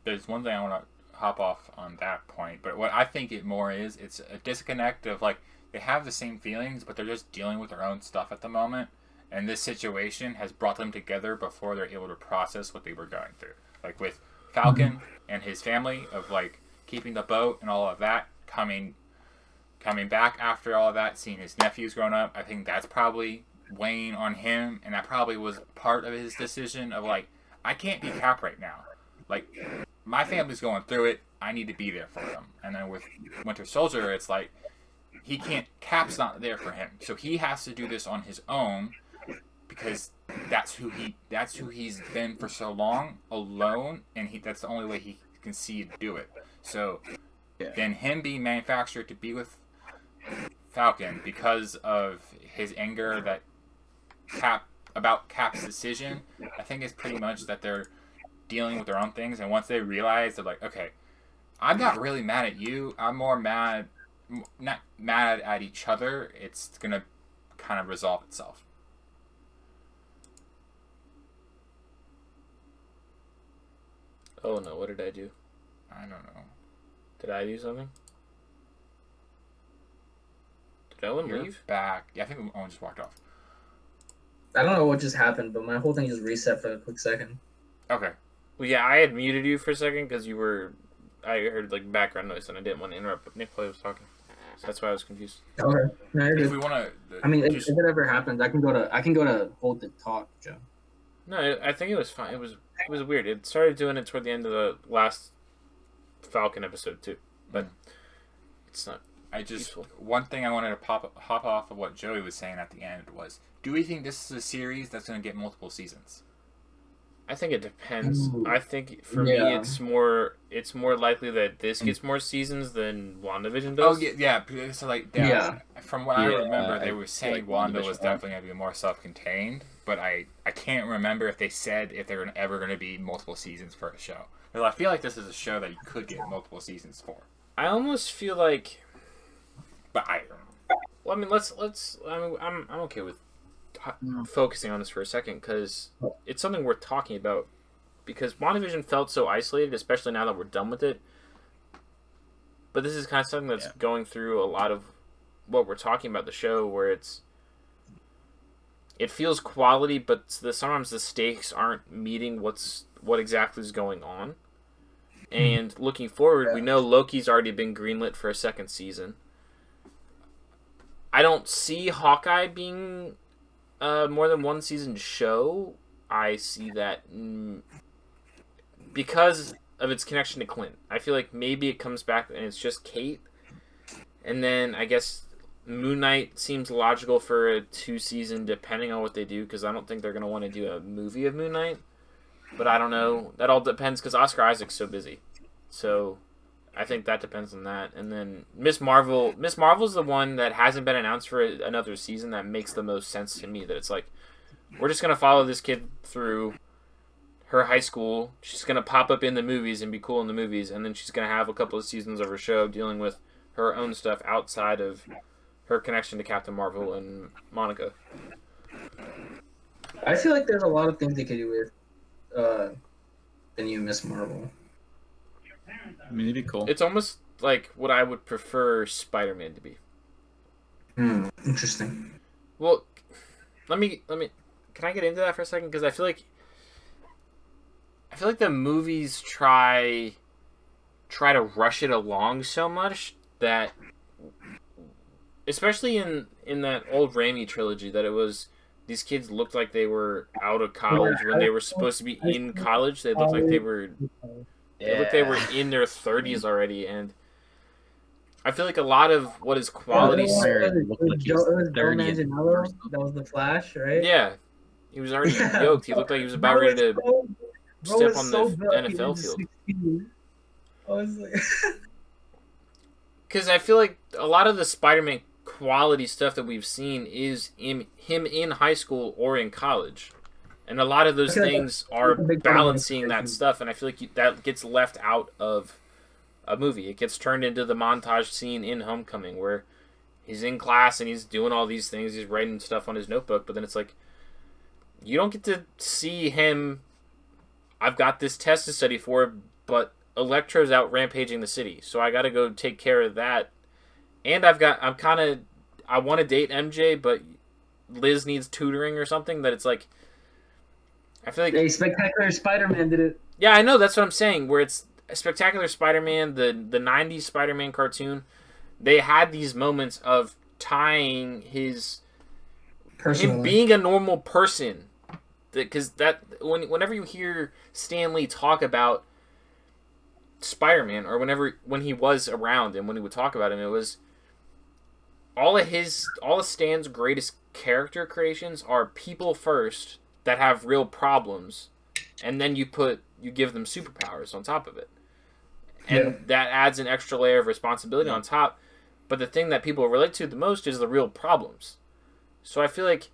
there's one thing I want to hop off on that point. But what I think it more is, it's a disconnect of like they have the same feelings, but they're just dealing with their own stuff at the moment. And this situation has brought them together before they're able to process what they were going through. Like with Falcon and his family of like keeping the boat and all of that, coming back after all of that, seeing his nephews grown up. I think that's probably weighing on him, and that probably was part of his decision of like, I can't be Cap right now. Like, my family's going through it. I need to be there for them. And then with Winter Soldier, it's like he can't. Cap's not there for him, so he has to do this on his own because that's who he's been for so long, alone, and that's the only way he can see to do it. So then him being manufactured to be with Falcon because of his anger that about Cap's decision, I think it's pretty much that they're dealing with their own things, and once they realize, they're like, okay, I'm not really mad at you, I'm more not mad at each other, it's gonna kind of resolve itself. Oh no, what did I do? I don't know. Did I do something? Did Owen leave? Back. Yeah, I think Owen just walked off. I don't know what just happened, but my whole thing just reset for a quick second. Okay. Well, yeah, I had muted you for a second because I heard like background noise and I didn't want to interrupt, but Nick was talking, so that's why I was confused. Okay. No, if we want to, I mean, if it ever happens, I can go to hold the talk, Joe. No, I think it was fine. It was weird. It started doing it toward the end of the last Falcon episode too, but it's not. Useful. One thing I wanted to hop off of what Joey was saying at the end was, do we think this is a series that's going to get multiple seasons? I think it depends. I think for me, it's more likely that this gets more seasons than WandaVision does. Oh yeah. So like, from what I remember, they were saying Wanda was definitely going to be more self-contained, but I can't remember if they said if they're ever going to be multiple seasons for a show. Well, I feel like this is a show that you could get multiple seasons for. I almost feel like. But I don't know. Well, I mean, let's. I'm okay with focusing on this for a second because it's something worth talking about. Because WandaVision felt so isolated, especially now that we're done with it. But this is kind of something that's going through a lot of what we're talking about the show, where it's it feels quality, but sometimes the stakes aren't meeting what exactly is going on. And looking forward, we know Loki's already been greenlit for a second season. I don't see Hawkeye being more than one season show. I see that because of its connection to Clint. I feel like maybe it comes back and it's just Kate. And then I guess Moon Knight seems logical for a 2-season, depending on what they do, because I don't think they're going to want to do a movie of Moon Knight. But I don't know. That all depends, because Oscar Isaac's so busy. So I think that depends on that. And then Miss Marvel's the one that hasn't been announced for another season that makes the most sense to me. That it's like, we're just going to follow this kid through her high school. She's going to pop up in the movies and be cool in the movies. And then she's going to have a couple of seasons of her show dealing with her own stuff outside of her connection to Captain Marvel and Monica. I feel like there's a lot of things they could do with the new Miss Marvel. I mean, it'd be cool. It's almost like what I would prefer Spider-Man to be. Interesting. Well, let me. Can I get into that for a second? Because I feel like the movies try to rush it along so much that, especially in that old Raimi trilogy, that it was these kids looked like they were out of college when they were supposed to be in college. They looked like they were. It looked like they were in their 30s already, and I feel like a lot of what is quality. That was the Flash, right? Yeah, he was already yoked. He looked like he was about ready to step on the NFL field. I was like, because I feel like a lot of the Spider-Man quality stuff that we've seen is him in high school or in college. And a lot of those things are balancing that stuff, and I feel like that gets left out of a movie. It gets turned into the montage scene in Homecoming, where he's in class and he's doing all these things, he's writing stuff on his notebook, but then it's like, you don't get to see him, I've got this test to study for, but Electro's out rampaging the city, so I gotta go take care of that. And I want to date MJ, but Liz needs tutoring or something, that it's like, I feel like... Hey, Spectacular Spider-Man did it. Yeah, I know, that's what I'm saying, where it's Spectacular Spider-Man, the 90s Spider-Man cartoon, they had these moments of tying him being a normal person. Because whenever you hear Stan Lee talk about Spider-Man, or when he was around and when he would talk about him, it was all of Stan's greatest character creations are people first that have real problems, and then you give them superpowers on top of it. And that adds an extra layer of responsibility on top. But the thing that people relate to the most is the real problems. So I feel like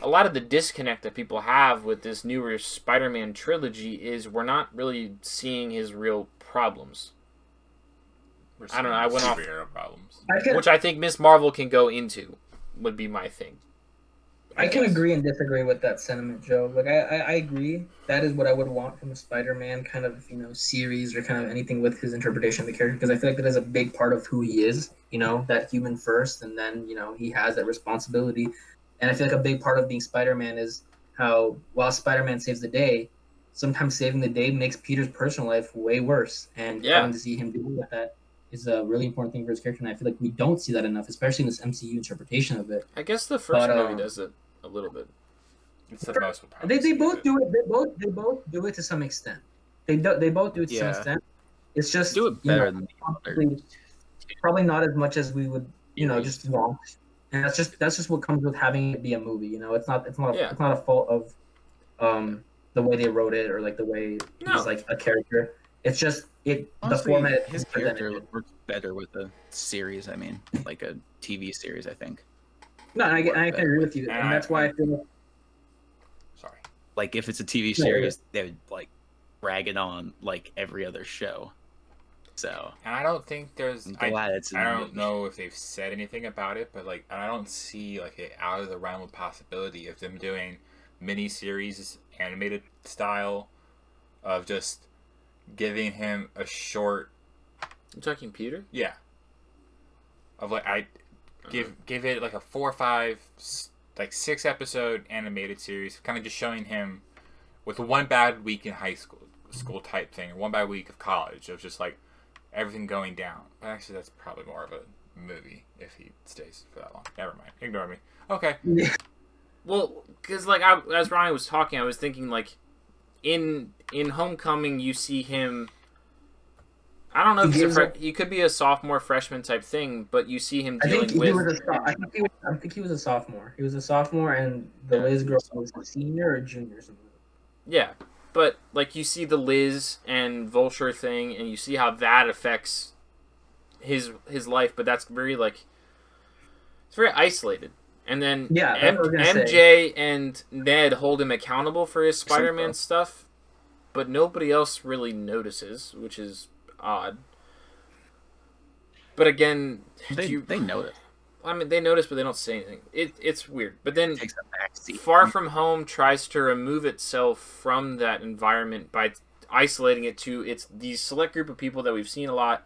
a lot of the disconnect that people have with this newer Spider-Man trilogy is we're not really seeing his real problems. I don't know. I went off problems, which I think Miss Marvel can go into. Would be my thing. I can agree and disagree with that sentiment, Joe. Like I agree. That is what I would want from a Spider-Man kind of series or kind of anything with his interpretation of the character, because I feel like that is a big part of who he is. That human first, and then he has that responsibility. And I feel like a big part of being Spider-Man is how while Spider-Man saves the day, sometimes saving the day makes Peter's personal life way worse. And having to see him deal with that is a really important thing for his character. And I feel like we don't see that enough, especially in this MCU interpretation of it. I guess the first movie does it a little bit. It's the most. They both do it. They both do it to some extent. They both do it to some extent. It's just do it better than probably not as much as we would just want. And that's just what comes with having it be a movie. It's not a fault of the way they wrote it or like the way he's like a character. It's just honestly, the format. His character works better with a series. I mean, like a TV series. I think. No, I can agree with you, and that's why I feel like. Sorry. Like if it's a TV series, they would like drag it on like every other show. So. And I don't think there's. I don't know if they've said anything about it, but like I don't see like it out of the realm of possibility of them doing mini-series animated style of just giving him a short. You talking Peter? Yeah. Of like give it like a 4 or 5 like 6-episode animated series, kind of just showing him with one bad week in high school type thing, or one bad week of college, of just like everything going down. But actually, that's probably more of a movie if he stays for that long. Never mind, ignore me. Okay. Well, because like as Ronnie was talking, I was thinking like in Homecoming you see him. I don't know if he could be a sophomore, freshman type thing, but you see him dealing with. I think he was a sophomore. He was a sophomore, and the Liz girl was a senior or junior or something. Yeah, but like you see the Liz and Vulture thing, and you see how that affects his life, but that's very like it's very isolated. And then MJ and Ned hold him accountable for his Spider-Man stuff, but nobody else really notices, which is odd. But again, they notice. I mean, they notice, but they don't say anything. It's weird. But then Far From Home tries to remove itself from that environment by isolating it to it's these select group of people that we've seen a lot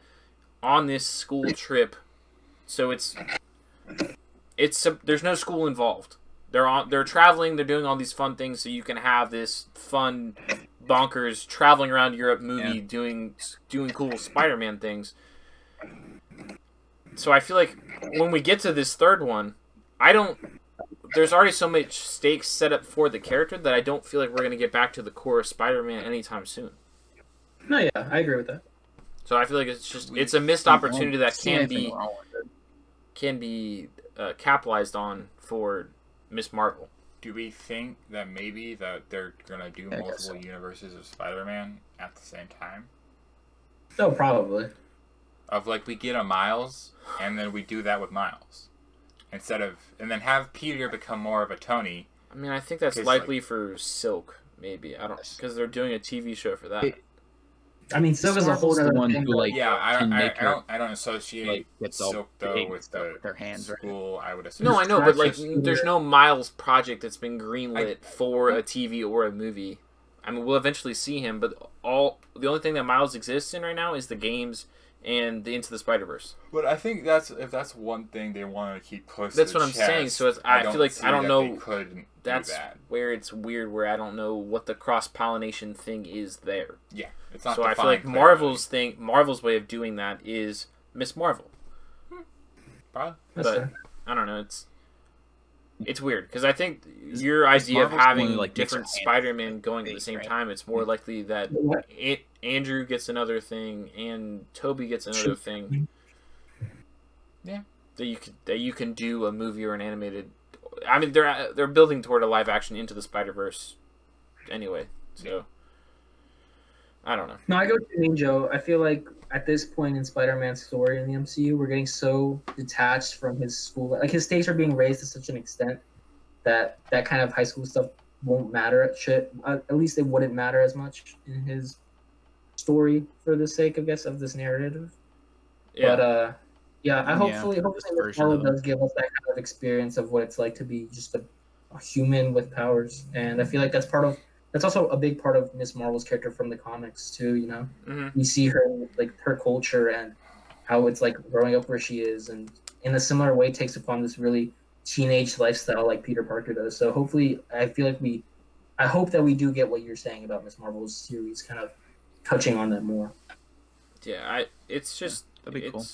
on this school trip. So it's there's no school involved. They're traveling. They're doing all these fun things, so you can have this fun, bonkers traveling around Europe movie doing cool Spider-Man things. So I feel like when we get to this third one, there's already so much stakes set up for the character that I don't feel like we're going to get back to the core of Spider-Man anytime soon. No, yeah, I agree with that. So I feel like it's a missed opportunity that can be capitalized on for Miss Marvel. Do we think that maybe that they're going to do multiple universes of Spider-Man at the same time? No, probably. Of like we get a Miles, and then we do that with Miles. And then have Peter become more of a Tony. I mean, I think that's likely for Silk, maybe. I don't, because they're doing a TV show for that. I mean, Silk is a whole other one thing. who like I don't associate Silk though with their hands school. Right? I would assume. No, I know, but like, there's no Miles project that's been greenlit for a TV or a movie. I mean, we'll eventually see him, but the only thing that Miles exists in right now is the games and the Into the Spider-Verse. But I think if that's one thing they want to keep close. That's to what I'm saying. So I feel like I don't know. That's where it's weird. Where I don't know what the cross-pollination thing is there. Yeah, it's not. So I feel like Marvel's way of doing that is Miss Marvel. Probably. But I don't know. It's weird because I think your idea of having different Spider-Man going at the same time, it's more likely that Andrew gets another thing and Toby gets another thing. Yeah, that you can do a movie or an animated. I mean, they're building toward a live action Into the Spider-Verse anyway. So I don't know. No, I go to mean, Joe. I feel like at this point in Spider-Man's story in the MCU, we're getting so detached from his school. Like, his stakes are being raised to such an extent that kind of high school stuff won't matter. At least it wouldn't matter as much in his story for the sake, I guess, of this narrative. Yeah. But, hopefully Marvel does give us that kind of experience of what it's like to be just a human with powers. And I feel like that's also a big part of Miss Marvel's character from the comics too, you know? Mm-hmm. We see her, like, her culture and how it's like growing up where she is, and in a similar way takes upon this really teenage lifestyle like Peter Parker does. So hopefully, I hope that we do get what you're saying about Miss Marvel's series, kind of touching on that more. Yeah, it's just... That'd be cool.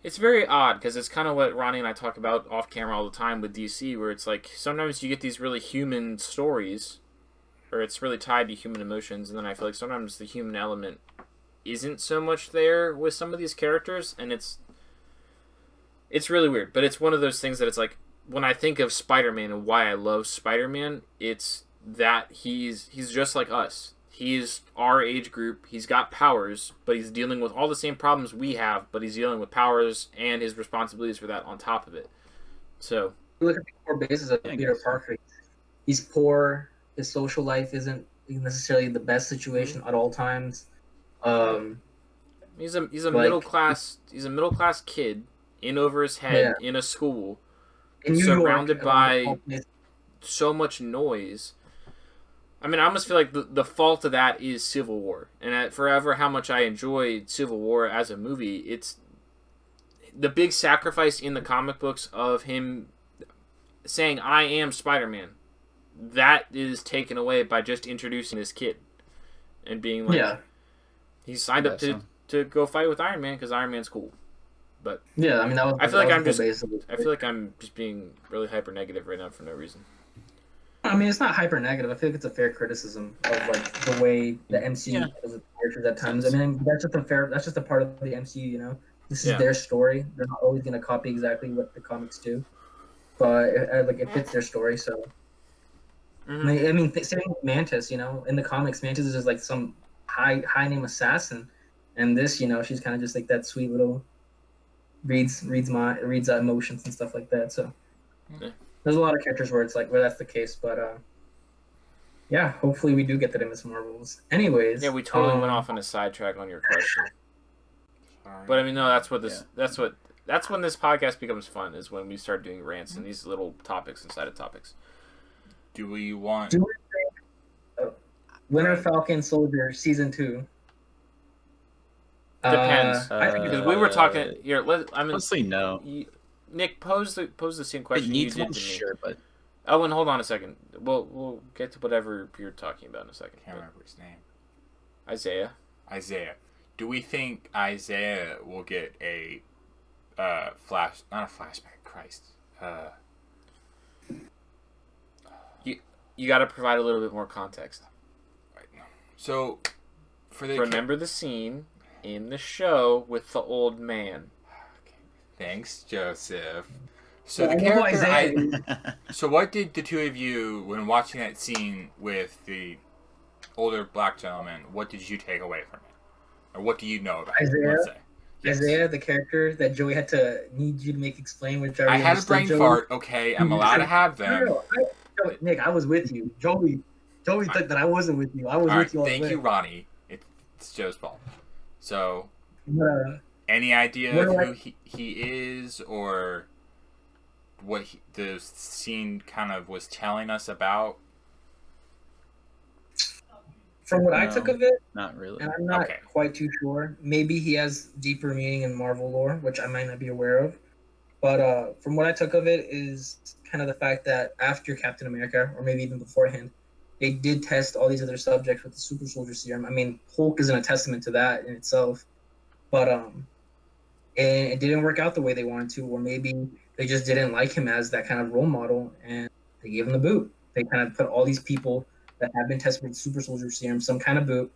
It's very odd because it's kind of what Ronnie and I talk about off camera all the time with DC, where it's like sometimes you get these really human stories, or it's really tied to human emotions, and then I feel like sometimes the human element isn't so much there with some of these characters, and it's really weird. But it's one of those things that it's like when I think of Spider-Man and why I love Spider-Man, it's that he's just like us. He's our age group. He's got powers, but he's dealing with all the same problems we have, but he's dealing with powers and his responsibilities for that on top of it. So, you look at the core basis of Peter Parker. He's poor. His social life isn't necessarily the best situation at all times. He's a middle class kid in over his head in a school, surrounded by so much noise. I mean, I almost feel like the fault of that is Civil War. And forever, how much I enjoyed Civil War as a movie, the big sacrifice in the comic books of him saying, I am Spider-Man, that is taken away by just introducing this kid and being like, Yeah. he signed up to go fight with Iron Man because Iron Man's cool. But yeah, I mean, that was. I feel like I'm I'm just being really hyper negative right now for no reason. I mean, it's not hyper negative. I feel like it's a fair criticism of like the way the MCU does its characters at times. I mean, that's just a part of the MCU. You know, this is their story. They're not always gonna copy exactly what the comics do, but it fits their story. So, Mm-hmm. I mean, same with Mantis. You know, in the comics, Mantis is just like some high name assassin, and this, you know, she's kind of just like that sweet little reads emotions and stuff like that. So. Yeah. There's a lot of characters where it's like where that's the case, but yeah, hopefully we do get that in Miss Marvels. Anyways, yeah, we totally went off on a sidetrack on your question. Sorry. But I mean, no, that's when this podcast becomes fun, is when we start doing rants and these little topics inside of topics. Do we want? Winter Falcon Soldier season 2? Depends, because we were talking here. Honestly, no. Nick, pose the same question you did to me. Sure, but Oh, and hold on a second. We'll get to whatever you're talking about in a second. I can't remember his name. Isaiah. Do we think Isaiah will get a not a flashback? Christ. You got to provide a little bit more context. Right. So, remember the scene in the show with the old man. Thanks, Joseph. So the character So what did the two of you, when watching that scene with the older black gentleman, what did you take away from it? Or what do you know about Isaiah? it? Let's say. Yes. Isaiah, the character that Joey need you to make explain, which I had a brain fart, okay? I'm allowed to have them. Nick, I was with you. Joey thought that I wasn't with you. I was with you all the way. Thank you, Ronnie. It's Joe's fault. So, any idea of who he is, or what the scene kind of was telling us about? From what I took of it, not really. And I'm not quite too sure. Maybe he has deeper meaning in Marvel lore, which I might not be aware of. But from what I took of it is kind of the fact that after Captain America, or maybe even beforehand, they did test all these other subjects with the super soldier serum. I mean, Hulk isn't a testament to that in itself. But it didn't work out the way they wanted to, or maybe they just didn't like him as that kind of role model, and they gave him the boot. They kind of put all these people that have been tested with super soldier serum, some kind of boot,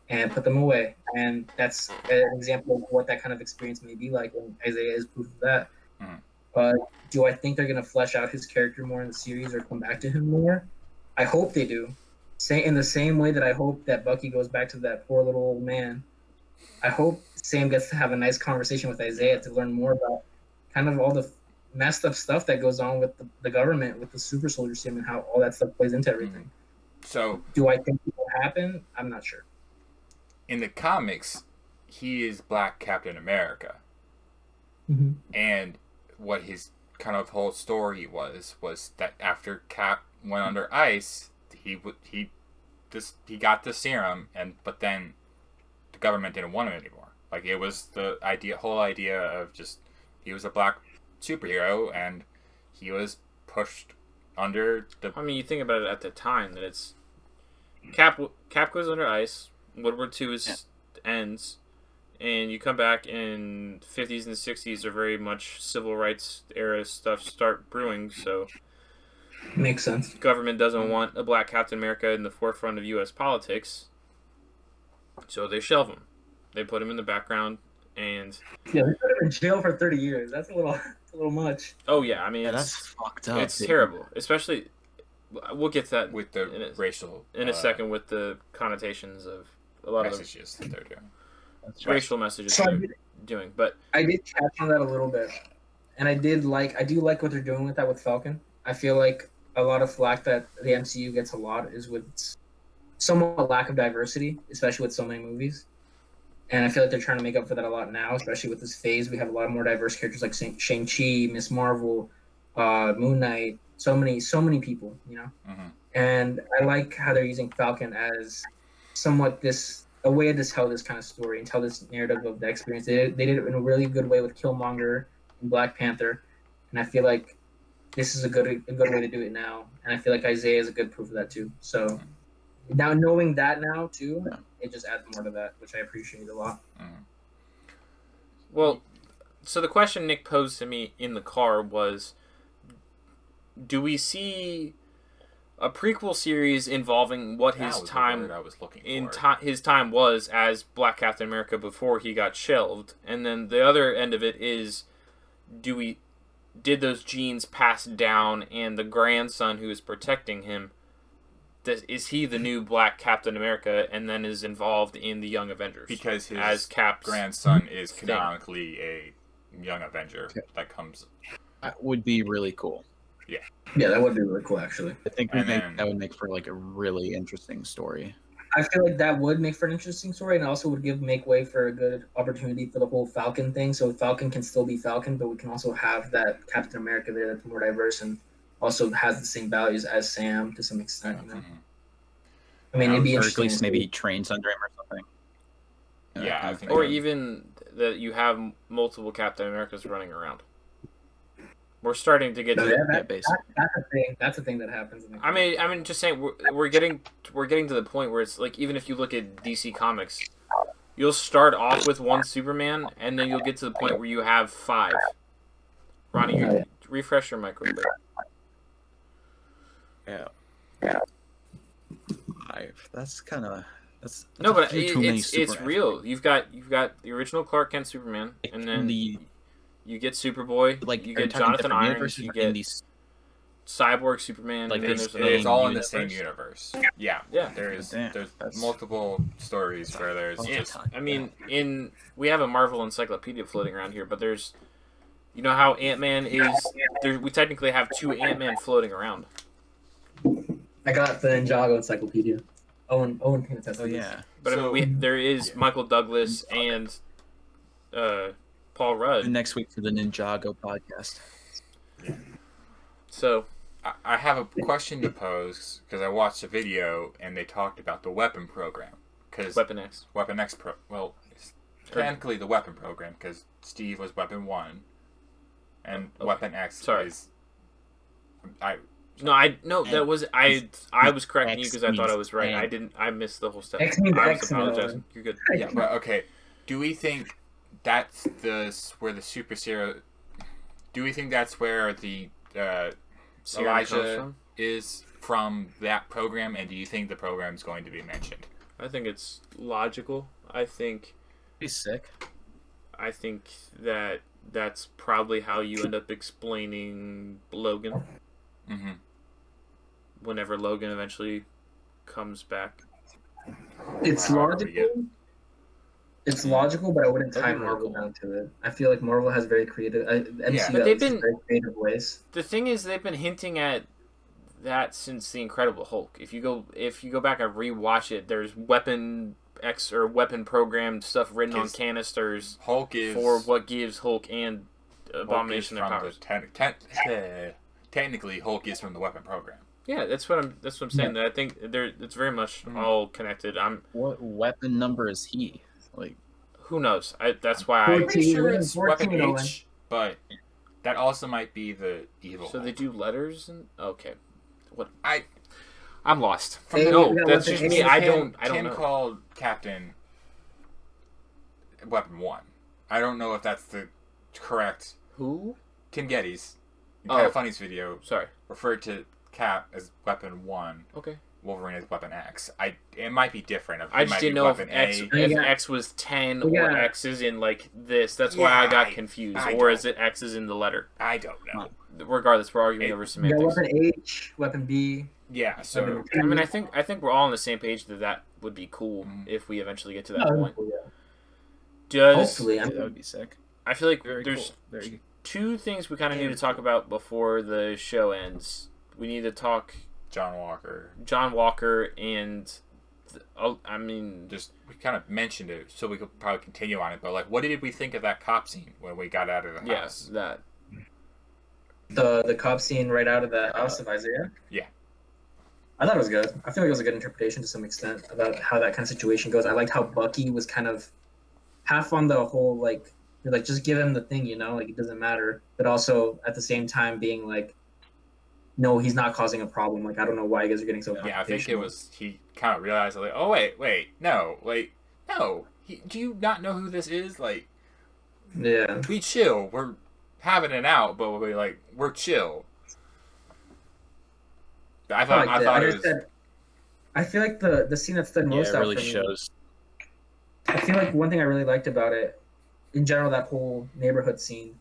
and put them away. And that's an example of what that kind of experience may be like, and Isaiah is proof of that. Mm. But do I think they're going to flesh out his character more in the series or come back to him more? I hope they do. In the same way that I hope that Bucky goes back to that poor little old man, I hope Sam gets to have a nice conversation with Isaiah to learn more about kind of all the messed up stuff that goes on with the government, with the super soldier serum, and how all that stuff plays into everything. So, do I think it will happen? I'm not sure. In the comics, he is Black Captain America. Mm-hmm. And what his kind of whole story was that after Cap went under ice, he got the serum, but then the government didn't want him anymore. Like, it was the whole idea of just, he was a black superhero and he was pushed under the... I mean, you think about it at the time that it's Cap goes under ice, World War II ends, and you come back in 50s and 60s are very much civil rights era stuff start brewing, so makes sense. Government doesn't want a black Captain America in the forefront of U.S. politics, so they shelve him. They put him in the background, and they put him in jail for 30 years. That's a little much. Oh yeah, I mean that's fucked up. It's terrible, especially. We'll get to that with the racial in a second with the connotations of a lot messages of that they're doing. Racial messages they're doing. But I did catch on that a little bit, and I do like what they're doing with that with Falcon. I feel like a lot of flack that the MCU gets a lot is with somewhat lack of diversity, especially with so many movies. And I feel like they're trying to make up for that a lot now, especially with this phase. We have a lot more diverse characters like Shang-Chi, Miss Marvel, Moon Knight, so many people, you know? Mm-hmm. And I like how they're using Falcon as somewhat this a way to tell this kind of story and tell this narrative of the experience. They did it in a really good way with Killmonger and Black Panther, and I feel like this is a good way to do it now. And I feel like Isaiah is a good proof of that too. So now knowing that now too, it just adds more to that, which I appreciate a lot. Well, so the question Nick posed to me in the car was, do we see a prequel series involving what his time his time was as Black Captain America before he got shelved, and then the other end of it is, did those genes pass down, and the grandson who is protecting him, is he the new Black Captain America, and then is involved in the Young Avengers? Because his as Cap's grandson is canonically a Young Avenger that comes. That would be really cool. Yeah, that would be really cool, actually. I think that would make for like a really interesting story. I feel like that would make for an interesting story, and also would make way for a good opportunity for the whole Falcon thing. So Falcon can still be Falcon, but we can also have that Captain America there that's more diverse and also has the same values as Sam to some extent. You know? I mean, it'd be interesting. Or at least maybe he trains under him or something. Yeah, I think or even that you have multiple Captain Americas running around. We're starting to get to that's a thing. That's a thing that happens. I mean, just saying, we're getting to the point where it's like, even if you look at DC Comics, you'll start off with one Superman, and then you'll get to the point where you have 5. Ronnie, refresh your mic real quick. Yeah. 5. That's kind of no, but it's real. You've got the original Clark Kent Superman, and then you get Superboy, like you get Jonathan Irons, you get Cyborg Superman. Like it's all in the same universe. Yeah. Yeah. There's multiple stories where there's just. I mean, we have a Marvel encyclopedia floating around here, but there's, you know how Ant-Man is. We technically have 2 Ant-Man floating around. I got the Ninjago encyclopedia. Owen can attest to this. Yeah. But I mean, there is Michael Douglas and Paul Rudd. Next week for the Ninjago podcast. So, I have a question to pose because I watched a video and they talked about the weapon program. Weapon X. Well, it's technically the weapon program because Steve was Weapon 1, and Weapon X is. That was I was correcting you because I thought I was right. I missed the whole step. I was apologizing. You're good. Yeah, but okay. Do we think that's where the super serum? Do we think that's where the Elijah is from that program? And do you think the program is going to be mentioned? I think it's logical. I think he's sick. I think that's probably how you end up explaining Logan. Mm-hmm. Whenever Logan eventually comes back. It's logical. It's logical, but I wouldn't tie Marvel down to it. I feel like Marvel has very creative MCU but they've been very creative ways. The thing is, they've been hinting at that since the Incredible Hulk. If you go back and rewatch it, there's Weapon X or Weapon Program stuff written on canisters. Hulk is for what gives Hulk and Abomination their powers. Technically, Hulk is from the Weapon Program. Yeah, that's what I'm saying. Yeah. I think it's very much all connected. What weapon number is he? Like, who knows? That's why I'm pretty sure it's Weapon H, but that also might be the evil. So Hulk. They do letters and okay. What I'm lost. That's just me. I don't Tim know. Called Captain Weapon 1. I don't know if that's the correct. Who? Tim Geddes. Kind of Funny's video. Sorry. Referred to Cap as Weapon 1. Okay. Wolverine as Weapon X. It might be different. I just didn't know if X was 10 or X is in like this. That's why I got confused. Or is it X is in the letter? I don't know. Regardless, we're arguing over semantics. Weapon H, Weapon B. Yeah. So I mean, I think we're all on the same page that would be cool if we eventually get to that point. Hopefully, that would be sick. I feel like there's 2 things we kind of need to talk about before the show ends. We need to talk John Walker, and I mean, we kind of mentioned it, so we could probably continue on it. But like, what did we think of that cop scene when we got out of the house? Yes, that the cop scene right out of the house of Isaiah. Yeah. I thought it was good. I feel like it was a good interpretation to some extent about how that kind of situation goes. I liked how Bucky was kind of half on the whole like you're like just give him the thing, like it doesn't matter, but also at the same time being like, no, he's not causing a problem. Like I don't know why you guys are getting so Yeah, I think it confrontational. was he kind of realized like, oh wait, no, like no, do you not know who this is? Like, Yeah. we chill, we're having it out, but we're chill. I thought I it just was. said, I feel like the scene that stood Yeah, most it out really for me. shows. I feel like one thing I really liked about it, in general, that whole neighborhood scene,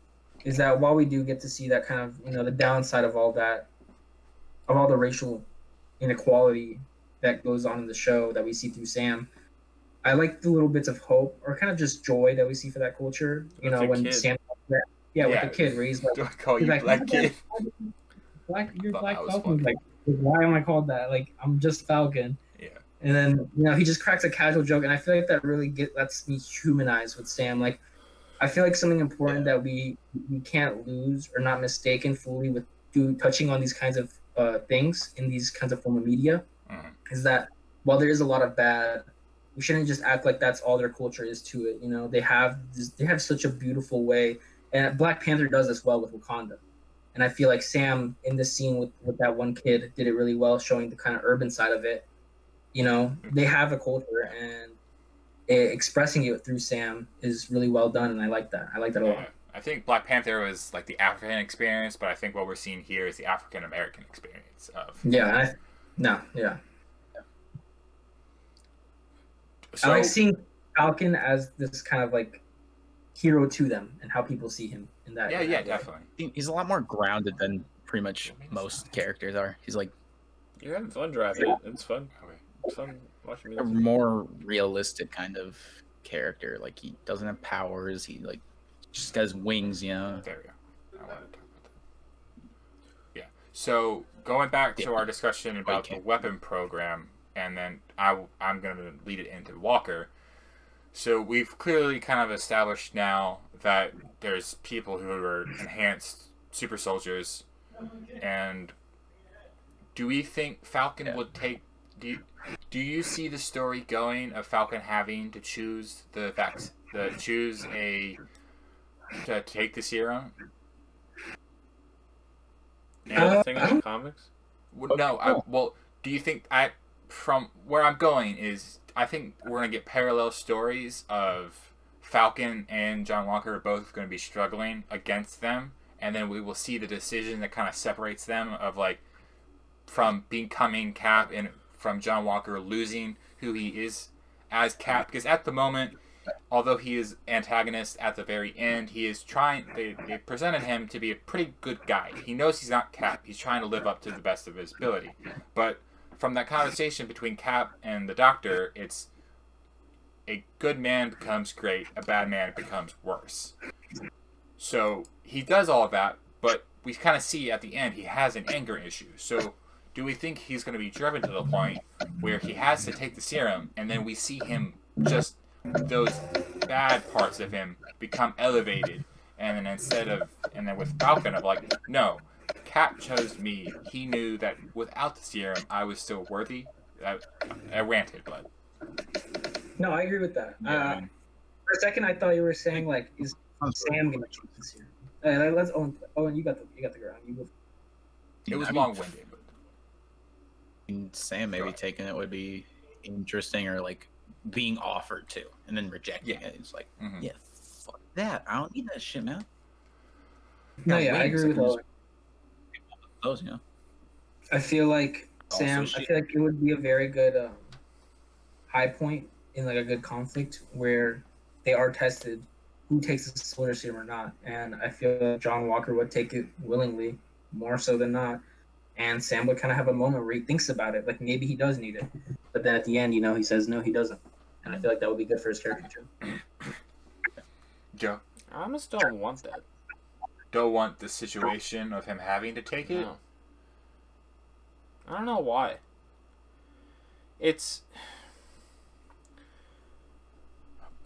is that while we do get to see that kind of the downside of all that, of all the racial inequality that goes on in the show that we see through Sam, I like the little bits of hope or kind of just joy that we see for that culture. With the When kid. Sam, with the kid, where he's like, Do I call you like, Black Kid? You're Thought Black that was Falcon. funny. Like, why am I called that? Like, I'm just Falcon. Yeah. And then he just cracks a casual joke, and I feel like that really lets me humanize with Sam. Like, I feel like something important that we can't lose or not mistaken fully with touching on these kinds of things in these kinds of form of media is that while there is a lot of bad, we shouldn't just act like that's all their culture is to it. They have such a beautiful way, and Black Panther does this well with Wakanda. And I feel like Sam in this scene with that one kid did it really well, showing the kind of urban side of it. They have a culture, and expressing it through Sam is really well done, and I like that. I like that a lot. I think Black Panther was like the African experience, but I think what we're seeing here is the African American experience of. Yeah. So, I like seeing Falcon as this kind of like hero to them, and how people see him in that. yeah, in that way. definitely. He's a lot more grounded than pretty much most characters are. He's like You're having fun driving it. It's fun. Okay. It's fun watching me. a more realistic kind of character. Like he doesn't have powers. He like just has wings. There we go. I wanted to talk about that. Yeah. So going back to our discussion about the weapon program, and then I'm going to lead it into Walker. So we've clearly kind of established now that there's people who are enhanced super soldiers, and do we think Falcon would take? Do you see the story going of Falcon having to choose to take the serum? Anything in the comics? Well, no, do you think from where I'm going is I think we're gonna get parallel stories of Falcon and John Walker are both going to be struggling against them, and then we will see the decision that kind of separates them of like from becoming Cap and from John Walker losing who he is as Cap, because at the moment, although he is antagonist at the very end, he is trying. They presented him to be a pretty good guy. He knows he's not Cap. He's trying to live up to the best of his ability. But from that conversation between Cap and the Doctor, it's a good man becomes great, a bad man becomes worse. So he does all of that, but we kind of see at the end he has an anger issue. So do we think he's going to be driven to the point where he has to take the serum, and then we see him just those bad parts of him become elevated, and then with Falcon of like, no, Cap chose me. He knew that without the serum I was still worthy. I ranted, but No, I agree with that. Yeah, For a second, I thought you were saying like, is Sam gonna choose this year? Let's Owen, you got the ground. You go. it was I mean, long-winded. But Sam maybe taking it would be interesting, or like being offered to and then rejecting it. It's like, yeah, fuck that. I don't need that shit, man. No, yeah, I agree with all. Those, I feel like Also, Sam. I feel like it would be a very good high point in like a good conflict where they are tested who takes the soldier serum or not, and I feel like John Walker would take it willingly, more so than not, and Sam would kind of have a moment where he thinks about it, like maybe he does need it, but then at the end, he says no, he doesn't, and I feel like that would be good for his character too. Joe, I almost don't want that. don't want the situation of him having to take it. No. I don't know why. It's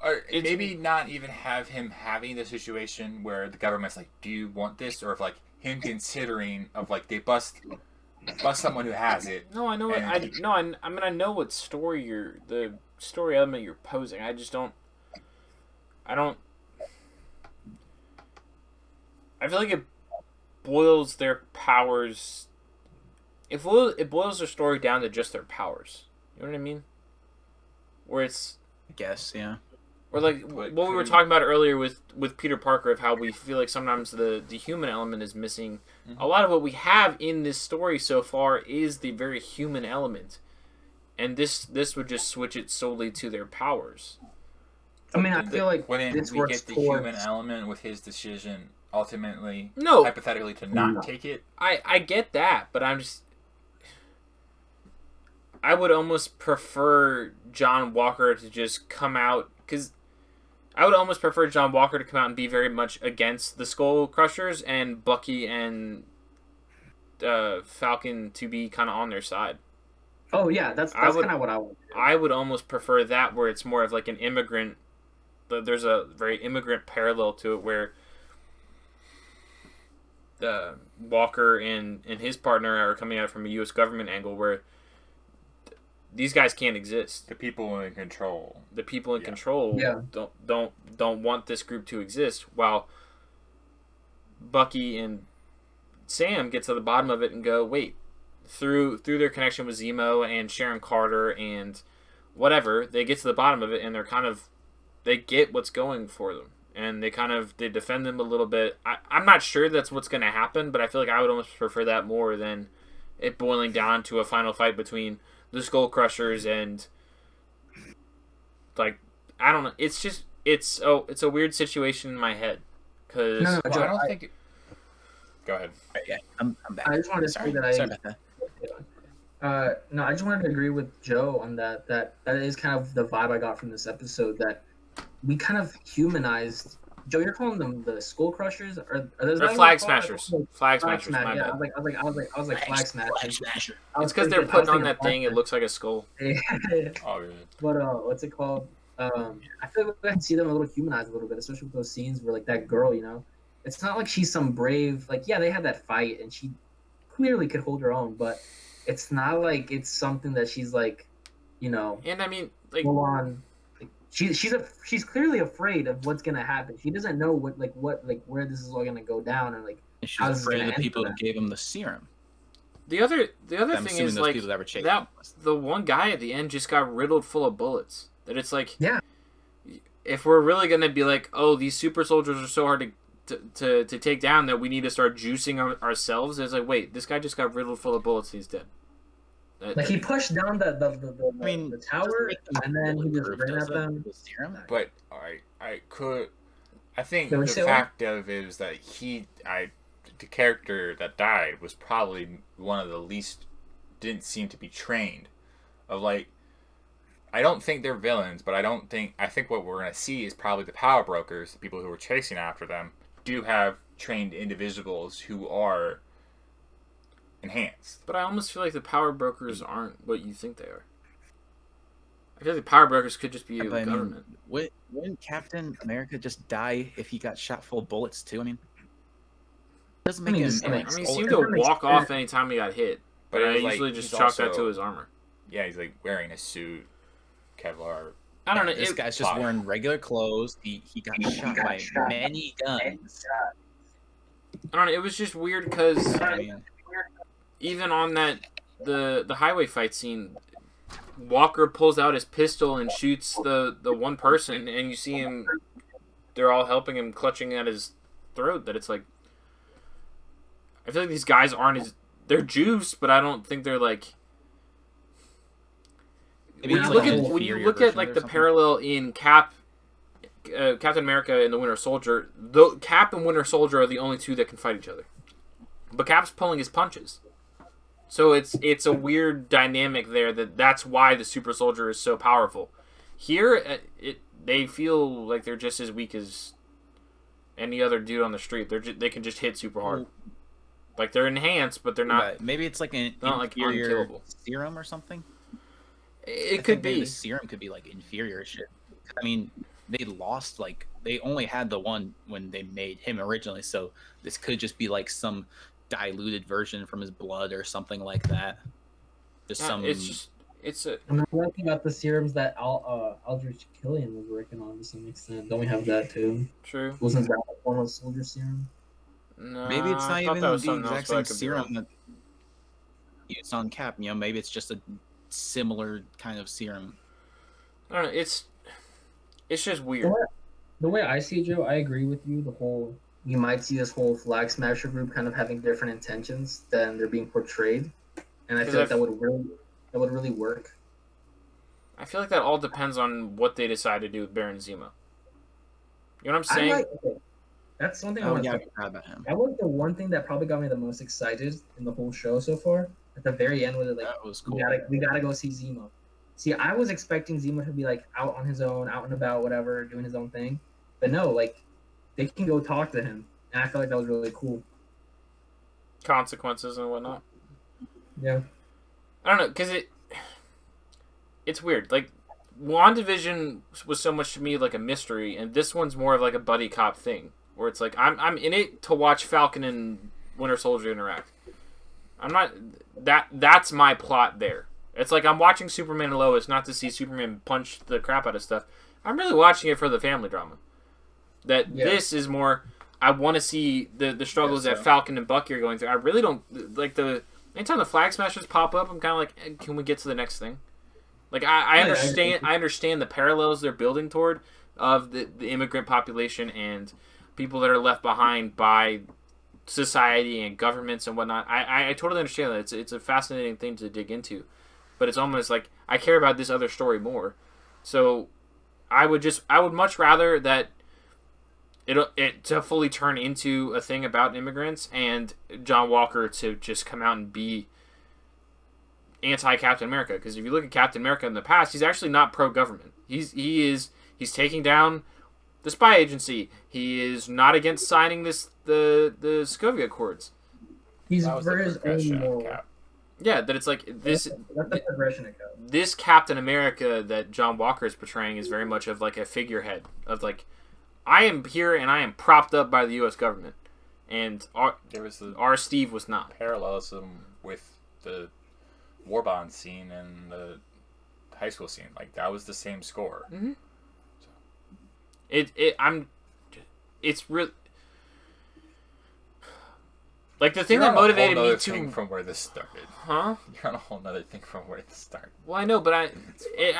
Or maybe not even have him having the situation where the government's like, do you want this? Or if like him considering of like they bust But someone who has it. No, I know what And- I mean I know what story the story element you're posing. I just don't. I don't. I feel like it boils their powers. It boils their story down to just their powers. You know what I mean? Where it's. I guess, yeah. Or like what we were talking about earlier with Peter Parker, of how we feel like sometimes the human element is missing. Mhm. A lot of what we have in this story so far is the very human element, and this would just switch it solely to their powers. I mean, I feel like Wouldn't this we works get the towards. human element with his decision ultimately, No, hypothetically, to not No. take it? I get that, but I would almost prefer John Walker to just come out, because I would almost prefer John Walker to come out and be very much against the Skull Crushers, and Bucky and Falcon to be kind of on their side. Oh yeah, that's I would- kind of what I want. I would almost prefer that, where it's more of like an immigrant. There's a very immigrant parallel to it, where Walker and his partner are coming at it from a U.S. government angle, where these guys can't exist. The people in control. The people in Yeah. control Yeah. don't want this group to exist, while Bucky and Sam get to the bottom of it and go, wait, through their connection with Zemo and Sharon Carter and whatever, they get to the bottom of it, and they get what's going for them, and they defend them a little bit. I'm not sure that's what's going to happen, but I feel like I would almost prefer that more than it boiling down to a final fight between the Skull Crushers and, like, I don't know. It's just it's a weird situation in my head, because No, Well, Joe, I don't think. Go ahead. Right, yeah, I'm back. I just wanted to Sorry, say that sorry about that. No, I just wanted to agree with Joe on that. That is kind of the vibe I got from this episode. That we kind of humanized. Joe, you're calling them the Skull Crushers, or those they're Flag Smashers. Flag Smashers. My Yeah, bad. I was like Flag Smashers. Smasher. It's because they're putting on that thing. It looks like a skull. Oh, yeah. But what's it called? I feel like I can see them a little humanized a little bit, especially with those scenes where like that girl, it's not like she's some brave. Like, yeah, they had that fight, and she clearly could hold her own, but it's not like it's something that she's like, And I mean, like, full on. Like, she's clearly afraid of what's gonna happen. She doesn't know where this is all gonna go down, and like And she's how's it afraid of gonna the end people for who them. gave him the serum. the other I'm thing assuming is, those like, people that were chasing that him. the one guy at the end just got riddled full of bullets. That it's like, Yeah. if we're really gonna be like, oh, these super soldiers are so hard to take down that we need to start juicing ourselves, it's like, wait, this guy just got riddled full of bullets. He's dead. Like, he pushed down the I mean, the tower, and then he just ran at them. The serum? But I think Yeah, the we say what? fact of it is that the character that died was probably one of the least, didn't seem to be trained. Of like, I don't think they're villains, but I think what we're gonna see is probably the power brokers, the people who were chasing after them, do have trained individuals who are enhanced. But I almost feel like the power brokers aren't what you think they are. I feel like the power brokers could just be But I mean, government. wouldn't Captain America just die if he got shot full of bullets too? I mean, it doesn't make I mean, him. just, I mean, he seemed It to makes walk sense. off anytime he got hit. But it I was like, usually just he's chalk that also- to his armor. Yeah, he's like wearing a suit, Kevlar. I don't know. This guy's just fine. wearing regular clothes. He got shot by many guns. I don't know. It was just weird because I mean, even on the highway fight scene, Walker pulls out his pistol and shoots the one person, and you see him. They're all helping him, clutching at his throat. That it's like, I feel like these guys aren't they're juice, but I don't think they're like. maybe When he's you like look an at inferior like version the or something. parallel in Captain America and the Winter Soldier, Cap and Winter Soldier are the only two that can fight each other. But Cap's pulling his punches, so it's a weird dynamic there. That's why the Super Soldier is so powerful. Here, they feel like they're just as weak as any other dude on the street. They can just hit super hard. Like, they're enhanced, but they're not. But maybe it's like an not, like, inferior unkillable. serum or something. It I could think maybe be. the serum could be like inferior shit. I mean, they lost, like, they only had the one when they made him originally, so this could just be like some diluted version from his blood or something like that. Just some. It's a. I'm not talking about the serums that Aldrich Killian was working on to some extent. Don't we have that too? True. Wasn't that one of Soldier Serum? No, Maybe it's not I thought even that was the something else, exact but I same could be serum wrong. that used on Cap. You know, maybe it's just a similar kind of serum. I don't know. It's just weird. The way I see it, Joe, I agree with you. You might see this whole Flag Smasher group kind of having different intentions than they're being portrayed, and I feel like that would really work. I feel like that all depends on what they decide to do with Baron Zemo. You know what I'm saying? That's one thing I Oh want yeah, to I talk forgot about him. That was the one thing that probably got me the most excited in the whole show so far. At the very end, where they're like, That was cool. we gotta go see Zemo. See, I was expecting Zemo to be like out on his own, out and about, whatever, doing his own thing. But no, like they can go talk to him, and I felt like that was really cool. Consequences and whatnot. Yeah. I don't know, because it's weird. Like, WandaVision was so much to me like a mystery, and this one's more of like a buddy cop thing, where it's like I'm in it to watch Falcon and Winter Soldier interact. I'm not that's my plot there. It's like I'm watching Superman and Lois not to see Superman punch the crap out of stuff. I'm really watching it for the family drama. This is more. I want to see the struggles that Falcon and Bucky are going through. I really don't like anytime the Flag Smashers pop up. I'm kind of like, can we get to the next thing? Like I understand. I understand the parallels they're building toward of the immigrant population and people that are left behind by society and governments and whatnot. I totally understand that. It's a fascinating thing to dig into, but it's almost like I care about this other story more. So I would much rather that it to fully turn into a thing about immigrants and John Walker to just come out and be anti-Captain America. Because if you look at Captain America in the past, he's actually not pro-government. He's taking down the spy agency. He is not against signing the Sokovia Accords. He's for his own moral. Yeah, that it's like this. That's the progression of Cap. This Captain America that John Walker is portraying is very much of like a figurehead of like, I am here and I am propped up by the U.S. government, and our Steve was not. Parallelism with the war bond scene and the high school scene, like that was the same score. Mm-hmm. It's real. Like the thing that motivated me to from where this started. Huh? You're on a whole nother thing from where this started. Well, I know, but I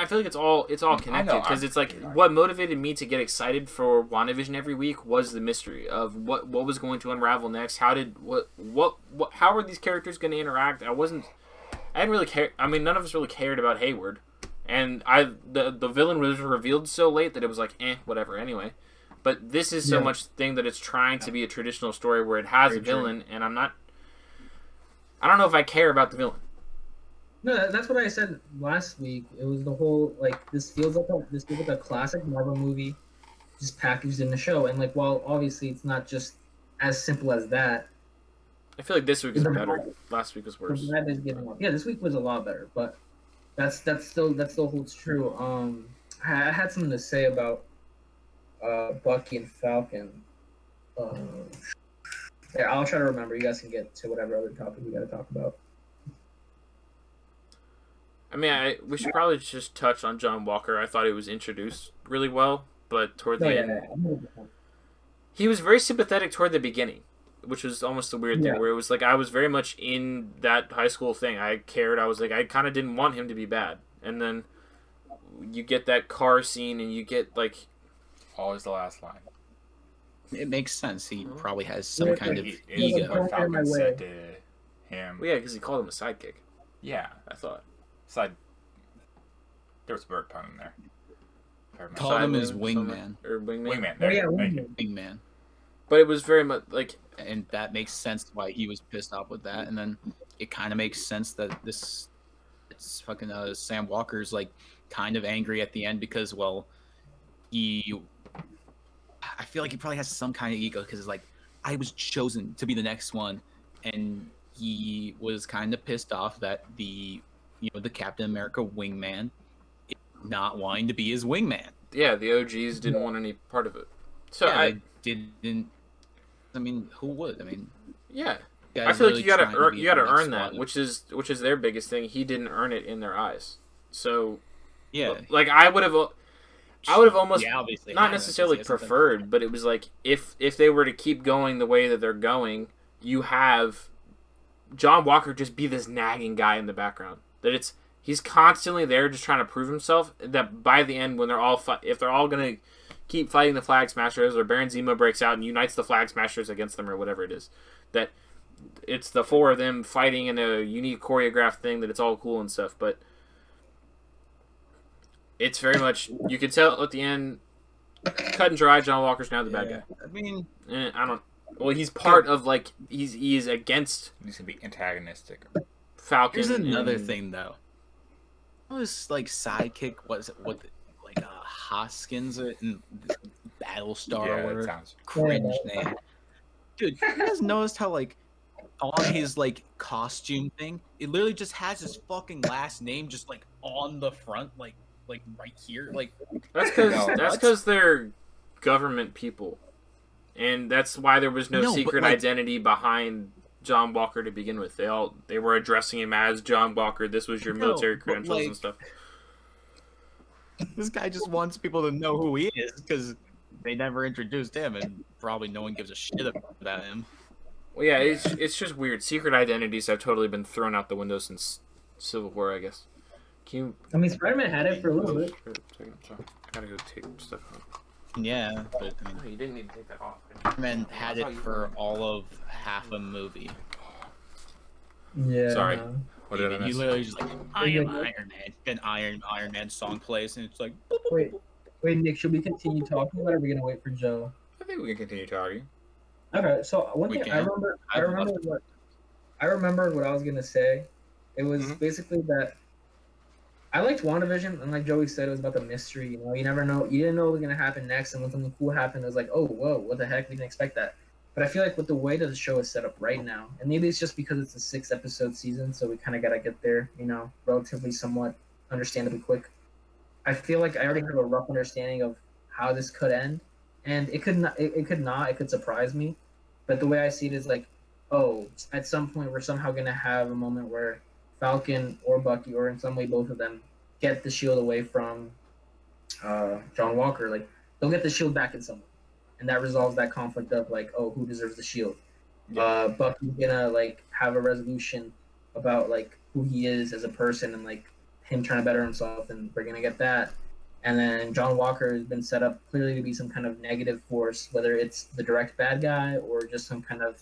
feel like it's all connected because it's like what motivated me to get excited for WandaVision every week was the mystery of what was going to unravel next. How were these characters going to interact? I didn't really care. I mean, none of us really cared about Hayward, and the villain was revealed so late that it was like, whatever. Anyway. But this is so much thing that it's trying to be a traditional story where it has a villain, and I don't know if I care about the villain. No, that's what I said last week. It was the whole like this feels like a classic Marvel movie, just packaged in the show. And like, while obviously it's not just as simple as that. I feel like this week is better. Last week was worse. Yeah, this week was a lot better, but that still holds true. I had something to say about Bucky and Falcon. Yeah, I'll try to remember. You guys can get to whatever other topic we got to talk about. I mean, we should probably just touch on John Walker. I thought he was introduced really well, but toward the end, he was very sympathetic toward the beginning, which was almost a weird thing, where it was like I was very much in that high school thing. I cared. I was like, I kind of didn't want him to be bad. And then you get that car scene, and you get like... Always the last line. It makes sense. He probably has some kind of ego. What Falcon said to him. Well, yeah, because he called him a sidekick. Yeah. I thought. There was a bird pun in there. Called him his wingman. Or wingman. Wingman. Oh, yeah, wingman. But it was very much like... And that makes sense why he was pissed off with that. And then it kind of makes sense that it's fucking Sam Walker's like kind of angry at the end because, well, I feel like he probably has some kind of ego because it's like, I was chosen to be the next one. And he was kind of pissed off that the Captain America wingman is not wanting to be his wingman. Yeah, the OGs didn't want any part of it. So yeah, they didn't. I mean, who would? I mean, yeah. I feel like you gotta earn that, Squad. which is their biggest thing. He didn't earn it in their eyes. So Yeah, like I would have almost obviously not necessarily preferred, but it was like if they were to keep going the way that they're going, you have John Walker just be this nagging guy in the background. That he's constantly there just trying to prove himself. That by the end, when if they're all gonna keep fighting the Flag Smashers, or Baron Zemo breaks out and unites the Flag Smashers against them, or whatever it is, that it's the four of them fighting in a unique choreographed thing. That it's all cool and stuff, but it's very much, you can tell at the end, cut and dry, John Walker's now the bad guy. I mean, well, he's part of, like, he's against... He's going to be antagonistic. Falcon. Here's another thing, though. This, like, sidekick, like, Hoskins in Battlestar Yeah, or whatever. that sounds... Cringe name. Dude, you guys noticed how, like, on his, like, costume thing, it literally just has his fucking last name just, like, on the front, like right here, like that's because they're government people, and that's why there was no secret identity behind John Walker to begin with. They were addressing him as John Walker. This was your military credentials and stuff. This guy just wants people to know who he is because they never introduced him, and probably no one gives a shit about him. Well, yeah, it's just weird. Secret identities have totally been thrown out the window since Civil War, I guess. I mean, Spider-Man had it for a little bit. I gotta go take stuff off. Yeah, but I mean, You didn't need to take that off. Spider-Man had it for all of half a movie. Yeah. Sorry. No. What did I miss? You literally just like, I am Iron Man. Then Iron Man song plays, and it's like, Wait, Nick, should we continue talking about it, or are we gonna wait for Joe? I think we can continue talking. Okay, so one We thing can. I remember what I was gonna say. It was Mhm. basically that I liked WandaVision, and like Joey said, it was about the mystery. You know, you never know, you didn't know what was gonna happen next, and when something cool happened, it was like, oh, whoa, what the heck? We didn't expect that. But I feel like with the way that the show is set up right now, and maybe it's just because it's a 6-episode season, so we kind of gotta get there, you know, relatively somewhat understandably quick. I feel like I already have a rough understanding of how this could end, and it could not. It could surprise me, but the way I see it is like, oh, at some point we're somehow gonna have a moment where Falcon or Bucky, or in some way both of them, get the shield away from John Walker. Like, they'll get the shield back in some way, and that resolves that conflict of like, oh, who deserves the shield? Yeah. Bucky's gonna like have a resolution about like who he is as a person, and like him trying to better himself, and we're gonna get that. And then John Walker has been set up clearly to be some kind of negative force, whether it's the direct bad guy or just some kind of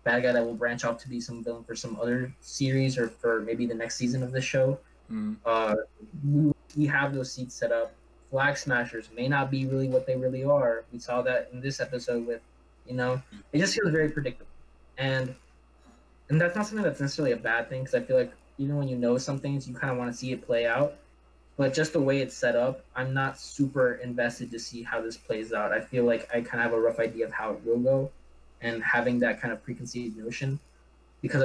bad guy that will branch off to be some villain for some other series, or for maybe the next season of the show. We have those seats set up. Flag Smashers may not be really what they really are. We saw that in this episode with, you know, it just feels very predictable. And that's not something that's necessarily a bad thing, because I feel like even when you know some things, you kind of want to see it play out. But just the way it's set up, I'm not super invested to see how this plays out. I feel like I kind of have a rough idea of how it will go, and having that kind of preconceived notion because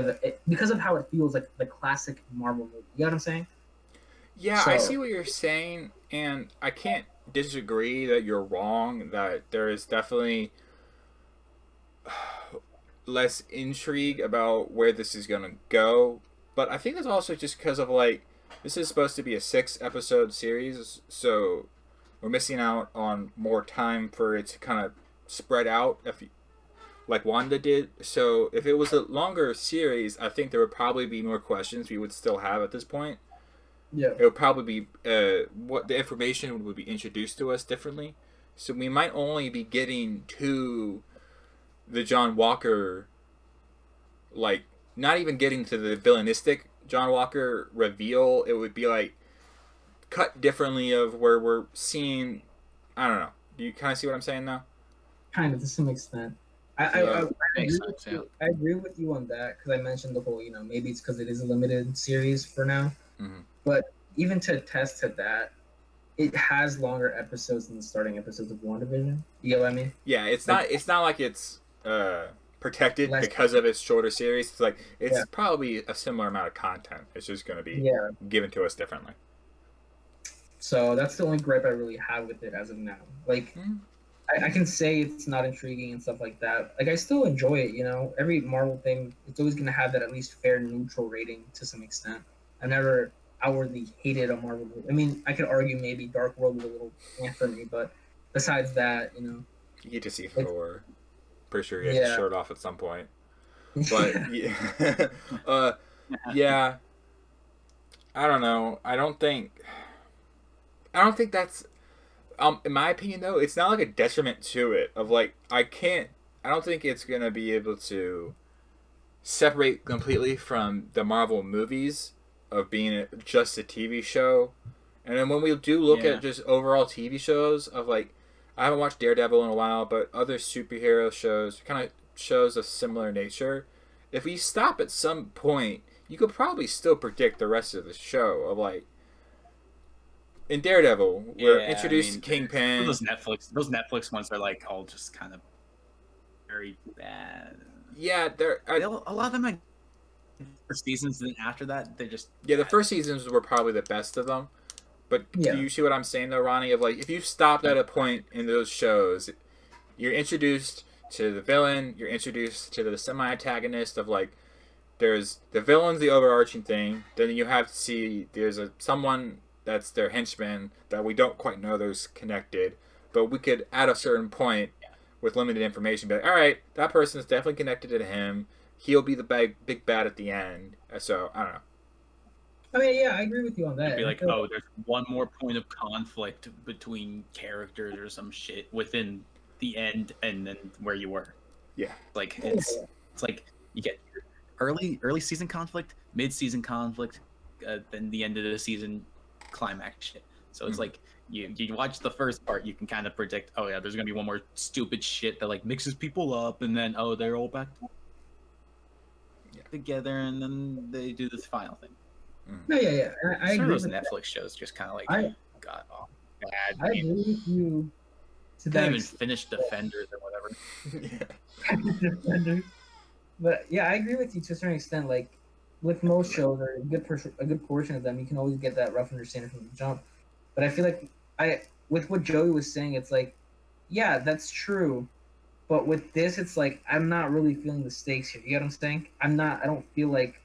of how it feels like the classic Marvel movie. You know what I'm saying? Yeah, I see what you're saying, and I can't disagree that you're wrong, that there is definitely less intrigue about where this is going to go. But I think that's also just because of, like, this is supposed to be a 6-episode series, so we're missing out on more time for it to kind of spread out, like Wanda did. So if it was a longer series, I think there would probably be more questions we would still have at this point. Yeah. It would probably be what the information would be introduced to us differently. So we might only be getting to the John Walker, like, not even getting to the villainistic John Walker reveal. It would be like cut differently of where we're seeing. I don't know. Do you kind of see what I'm saying now? Kind of, to some extent. I agree with you on that, because I mentioned the whole, you know, maybe it's because it is a limited series for now. Mm-hmm. But even to attest to that, it has longer episodes than the starting episodes of WandaVision. You get what I mean? Yeah, it's not like it's protected Less because of its shorter series. It's like it's probably a similar amount of content. It's just going to be given to us differently. So that's the only gripe I really have with it as of now. Like, I can say it's not intriguing and stuff like that. Like I still enjoy it, you know. Every Marvel thing, it's always gonna have that at least fair neutral rating to some extent. I never outwardly hated a Marvel movie. I mean, I could argue maybe Dark World was a little for me, but besides that, you know, You get to see it's, Thor. Pretty sure he has his yeah, shirt off at some point. But yeah, yeah. I don't know. I don't think that's in my opinion though. It's not like a detriment to it. Of like I don't think it's gonna be able to separate completely from the Marvel movies of being just a TV show. And then when we do look at just overall TV shows of like, I haven't watched Daredevil in a while, but other superhero shows, kind of shows of similar nature, if we stop at some point, you could probably still predict the rest of the show of like, in Daredevil, we're introduced Kingpin. Those Netflix ones are like all just kind of very bad. Yeah, a lot of them like first seasons, and then after that they're just the first seasons were probably the best of them. But do you see what I'm saying though, Ronnie? Of like, if you stopped at a point in those shows, you're introduced to the villain, you're introduced to the semi-antagonist of like, there's the villain's the overarching thing. Then you have to see there's someone that's their henchman that we don't quite know those connected, but we could at a certain point with limited information be like, all right, that person is definitely connected to him. He'll be the big bad at the end. So I don't know. I mean, yeah, I agree with you on that. It'd be like, oh, there's one more point of conflict between characters or some shit within the end and then where you were. Yeah. Like it's like you get early season conflict, mid season conflict, then the end of the season climax shit. So it's like you watch the first part, you can kind of predict, oh yeah, there's gonna be one more stupid shit that like mixes people up, and then they're all back together, and then they do this final thing. No, yeah. I agree. Those Netflix shows just kind of like got off bad. I agree with you. To that even finish Defenders or whatever. Defenders. But yeah, I agree with you to a certain extent. Like with most shows, or a good portion of them, you can always get that rough understanding from the jump. But I feel like with what Joey was saying, it's like, yeah, that's true. But with this, it's like I'm not really feeling the stakes here. You get what I'm saying? I don't feel like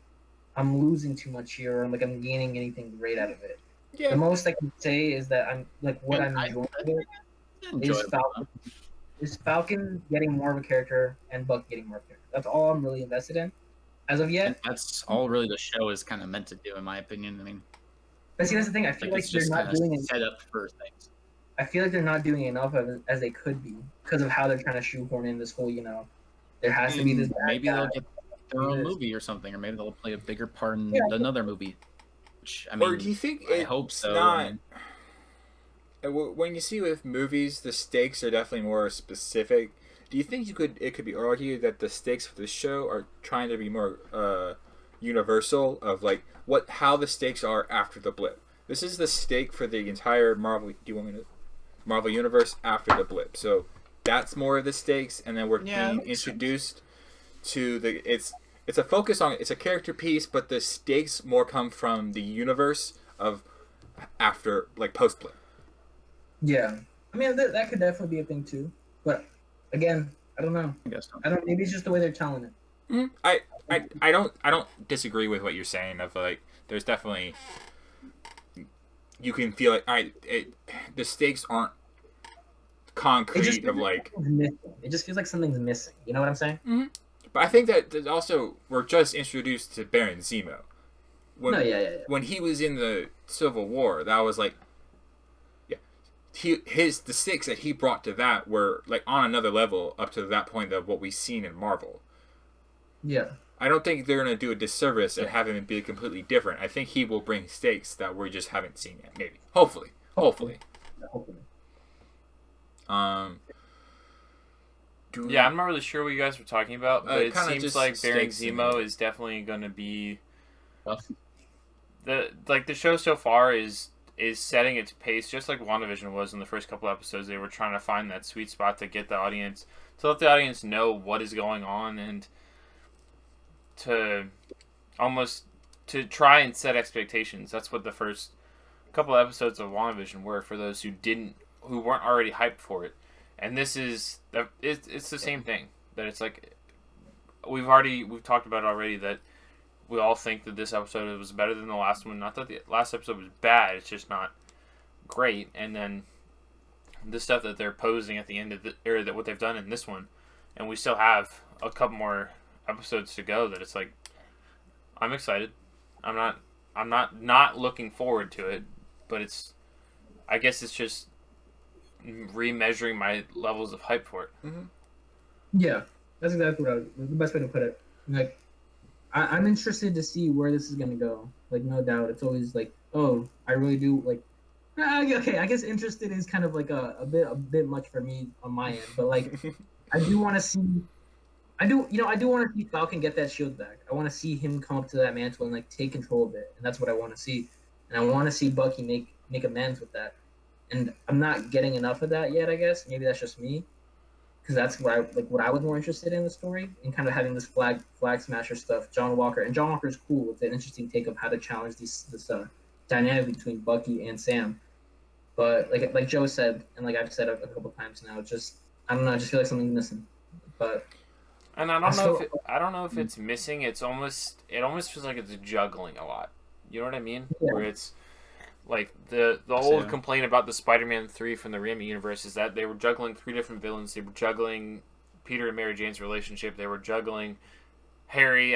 I'm losing too much here, or like I'm gaining anything great out of it. Yeah. The most I can say is that I'm like what I'm enjoying is Falcon getting more of a character and Buck getting more of a character. That's all I'm really invested in as of yet. And that's all really the show is kind of meant to do, in my opinion. I mean, but see, that's the thing. I feel like they're not doing set up for things. I feel like they're not doing enough of it as they could be because of how they're trying to shoehorn in this whole, there has to be this. Maybe they'll get their own movie or something, or maybe they'll play a bigger part in another movie. Which, I mean, or do you think I hope so. Not, when you see with movies, the stakes are definitely more specific. Do you think it could be argued that the stakes for this show are trying to be more universal of like how the stakes are after the blip? This is the stake for the entire Marvel. Do you want me to? Marvel Universe after the blip. So that's more of the stakes, and then we're being introduced to it's a focus on it's a character piece, but the stakes more come from the universe of after like post blip. Yeah, I mean that could definitely be a thing too, but again, I don't know. I guess so. I don't. Maybe it's just the way they're telling it. Mm-hmm. I don't disagree with what you're saying. Of like, there's definitely. You can feel like the stakes aren't concrete of like. It just feels like something's missing. You know what I'm saying? Mm-hmm. But I think that also we're just introduced to Baron Zemo. When he was in the Civil War, that was like, the stakes that he brought to that were like on another level up to that point of what we've seen in Marvel. Yeah. I don't think they're going to do a disservice and have him be completely different. I think he will bring stakes that we just haven't seen yet. Maybe, hopefully. Yeah, I'm not really sure what you guys were talking about, but it seems like Baron Zemo is definitely going to be the show so far is setting its pace just like WandaVision was in the first couple episodes. They were trying to find that sweet spot to get the audience to let the audience know what is going on and to try and set expectations. That's what the first couple episodes of WandaVision were for those who weren't already hyped for it. And this is it's the same thing. That it's like we've talked about it already, that we all think that this episode was better than the last one. Not that the last episode was bad, it's just not great. And then the stuff that they're posing at the end of that what they've done in this one, and we still have a couple more episodes to go. That it's like, I'm excited. I'm not looking forward to it, but I guess it's just remeasuring my levels of hype for it. Mm-hmm. Yeah, that's exactly the best way to put it. Like, I'm interested to see where this is gonna go. Like, no doubt, it's always like, oh, I really do like. Okay, I guess interested is kind of like a bit much for me on my end, but like, I do want to see. I do want to see Falcon get that shield back. I want to see him come up to that mantle and like take control of it, and that's what I want to see. And I want to see Bucky make amends with that. And I'm not getting enough of that yet. I guess maybe that's just me, because that's what I was more interested in the story, and kind of having this flag smasher stuff. John Walker's cool. It's an interesting take of how to challenge this dynamic between Bucky and Sam. But like Joe said, and like I've said a couple times now, just I don't know. I just feel like something's missing. But and I don't know if it's missing. It almost feels like it's juggling a lot. You know what I mean? Yeah. Where it's like the old complaint about the Spider-Man 3 from the Raimi universe is that they were juggling 3 different villains. They were juggling Peter and Mary Jane's relationship. They were juggling Harry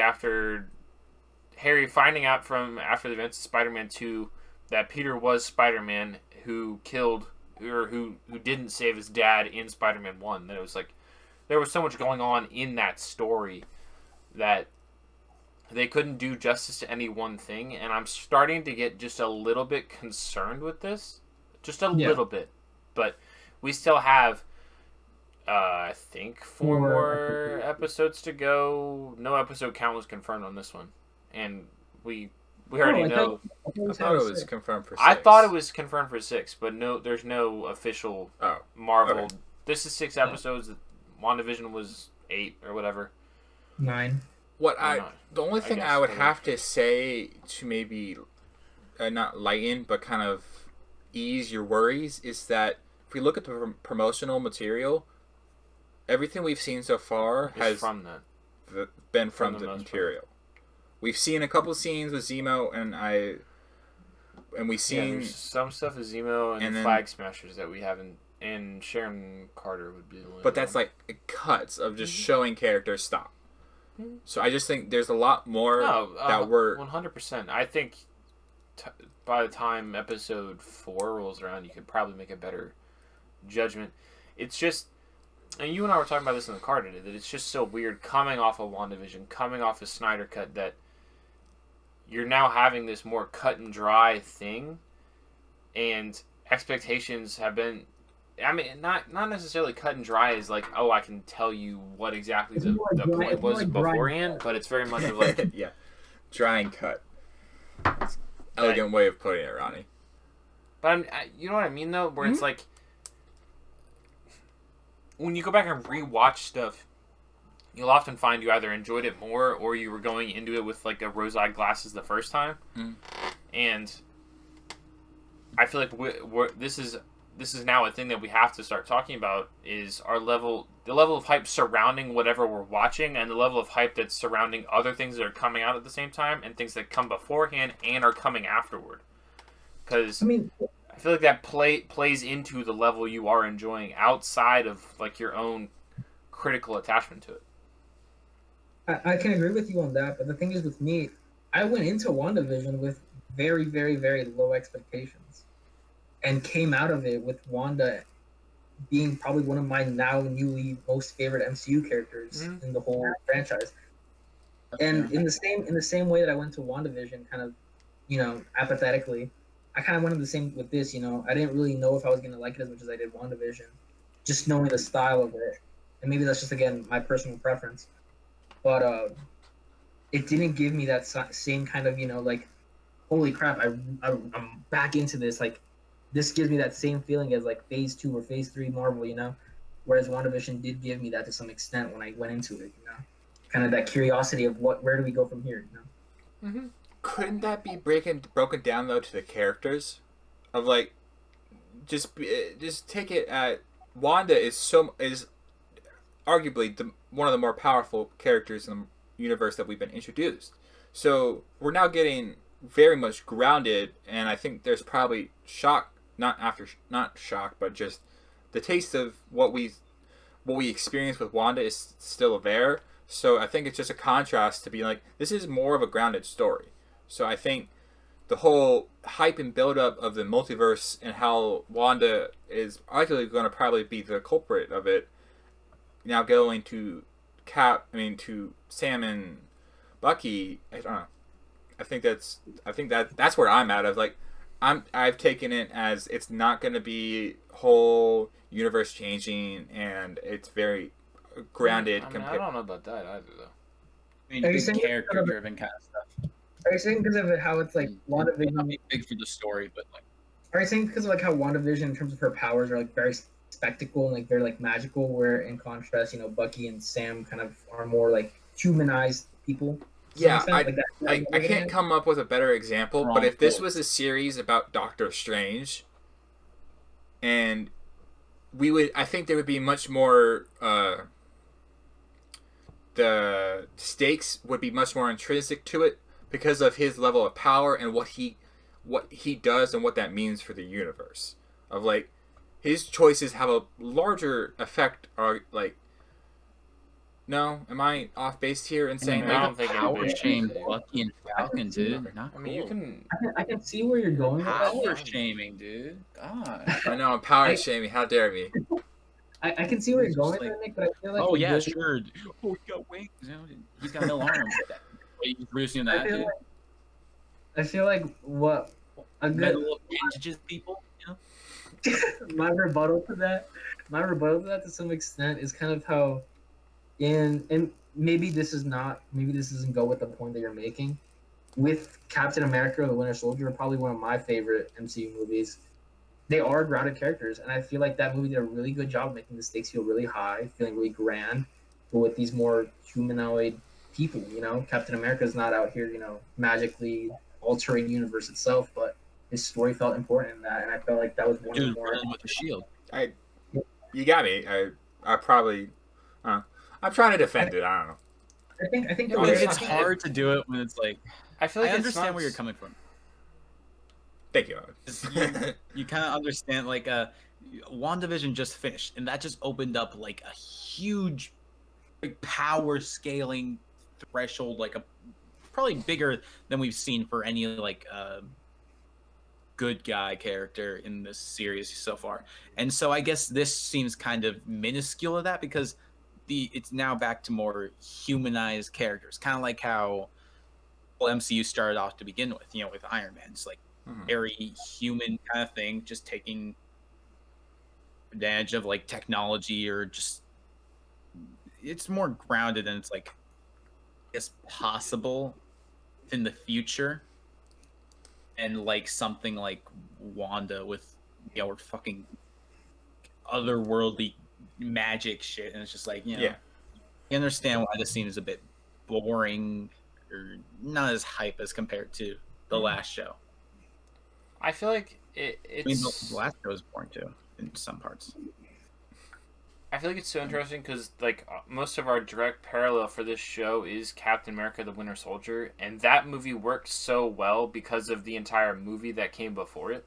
finding out from after the events of Spider-Man 2 that Peter was Spider-Man who killed or who didn't save his dad in Spider-Man 1. That it was like there was so much going on in that story that they couldn't do justice to any one thing, and I'm starting to get just a little bit concerned with this. Just a little bit. But we still have I think 4 more episodes to go. No episode count was confirmed on this one. And we already know. I thought it was confirmed for 6. I thought it was confirmed for 6, but no, there's no official Marvel. Okay. This is 6 episodes. WandaVision was 8 or whatever. 9. The only thing I would have to say to maybe not lighten but kind of ease your worries is that if we look at the promotional material, everything we've seen so far has been from the material. We've seen a couple scenes with Zemo and we've seen some stuff with Zemo and the Flag Smashers that we haven't. And Sharon Carter would be the only but that's like cuts of just showing characters stop. So I just think there's a lot more that we're 100%. I think by the time episode 4 rolls around, you could probably make a better judgment. It's just, and you and I were talking about this in the car today, that it's just so weird coming off of WandaVision, coming off of Snyder Cut, that you're now having this more cut and dry thing, and expectations have been. I mean, not necessarily cut and dry as like, oh, I can tell you what exactly the point was beforehand, but it's very much of like... dry and cut. That's an elegant way of putting it, Ronnie. But you know what I mean, though? Where it's like, when you go back and rewatch stuff, you'll often find you either enjoyed it more or you were going into it with like a rose-eyed glasses the first time. And I feel like this is now a thing that we have to start talking about is the level of hype surrounding whatever we're watching and the level of hype that's surrounding other things that are coming out at the same time and things that come beforehand and are coming afterward. Because I feel like that plays into the level you are enjoying outside of like your own critical attachment to it. I can agree with you on that, but the thing is with me, I went into WandaVision with very, very, very low expectations. And came out of it with Wanda being probably one of my now newly most favorite MCU characters in the whole franchise. And in the same way that I went to WandaVision kind of, apathetically, I kind of went in the same with this, I didn't really know if I was going to like it as much as I did WandaVision. Just knowing the style of it. And maybe that's just, again, my personal preference. But it didn't give me that same kind of, like, holy crap, I'm back into this, like, this gives me that same feeling as like Phase 2 or Phase 3 Marvel, whereas WandaVision did give me that to some extent when I went into it, kind of that curiosity of where do we go from here, Couldn't that be broken down though to the characters, of like just take it at Wanda is arguably one of the more powerful characters in the universe that we've been introduced. So we're now getting very much grounded, and I think there's probably not shock, but just the taste of what we experience with Wanda is still there. So I think it's just a contrast to be like, this is more of a grounded story. So I think the whole hype and build up of the multiverse and how Wanda is likely going to probably be the culprit of it, now going to to Sam and Bucky, I don't know. I think that's where I'm at. Of like, I've taken it as it's not going to be whole universe changing, and it's very grounded. I don't know about that either, though. I mean, big character driven kind of stuff. Are you saying because of how it's like WandaVision? Not big for the story, but like. Are you saying because of like how WandaVision, in terms of her powers, are like very spectacle and like very like magical, where in contrast, Bucky and Sam kind of are more like humanized people? Yeah, I can't come up with a better example, but if this was a series about Doctor Strange, and I think there would be much more, the stakes would be much more intrinsic to it because of his level of power and what he does and what that means for the universe. Of like, his choices have a larger effect, or like, no, am I off base here in saying I don't think power shame Bucky and Falcon, dude? Not I mean, you can. I can see where you're going with that. power shaming, dude. God. I know I'm power shaming. How dare me? I can see where you're going with like, that, Nick, but I feel like Oh yeah, sure. Oh, he got wings. He's got no arms. Wait, you producing that, dude? I feel like what a good Metal appendages people. my rebuttal to that to some extent is kind of how and maybe this doesn't go with the point that you're making. With Captain America the Winter Soldier, probably one of my favorite MCU movies. They are grounded characters, and I feel like that movie did a really good job of making the stakes feel really high, feeling really grand, but with these more humanoid people, Captain America's not out here, magically altering the universe itself, but his story felt important in that, and I felt like that was one of the more with the shield. You got me. I probably. I'm trying to defend it. I don't know. I think It's hard to do it when it's like. I feel like I understand where you're coming from. Thank you. You kind of understand, like, WandaVision just finished, and that just opened up like a huge, like, power scaling threshold, like probably bigger than we've seen for any like good guy character in this series so far. And so I guess this seems kind of minuscule of that because it's now back to more humanized characters, kind of like how MCU started off to begin with, with Iron Man. It's like very human kind of thing, just taking advantage of like technology, or just it's more grounded, and it's like it's possible in the future. And like something like Wanda with or fucking otherworldly magic shit, and it's just like you understand why this scene is a bit boring or not as hype as compared to the last show. I feel like it's. I mean, the last show was boring too in some parts. I feel like it's so interesting because like most of our direct parallel for this show is Captain America: The Winter Soldier, and that movie worked so well because of the entire movie that came before it,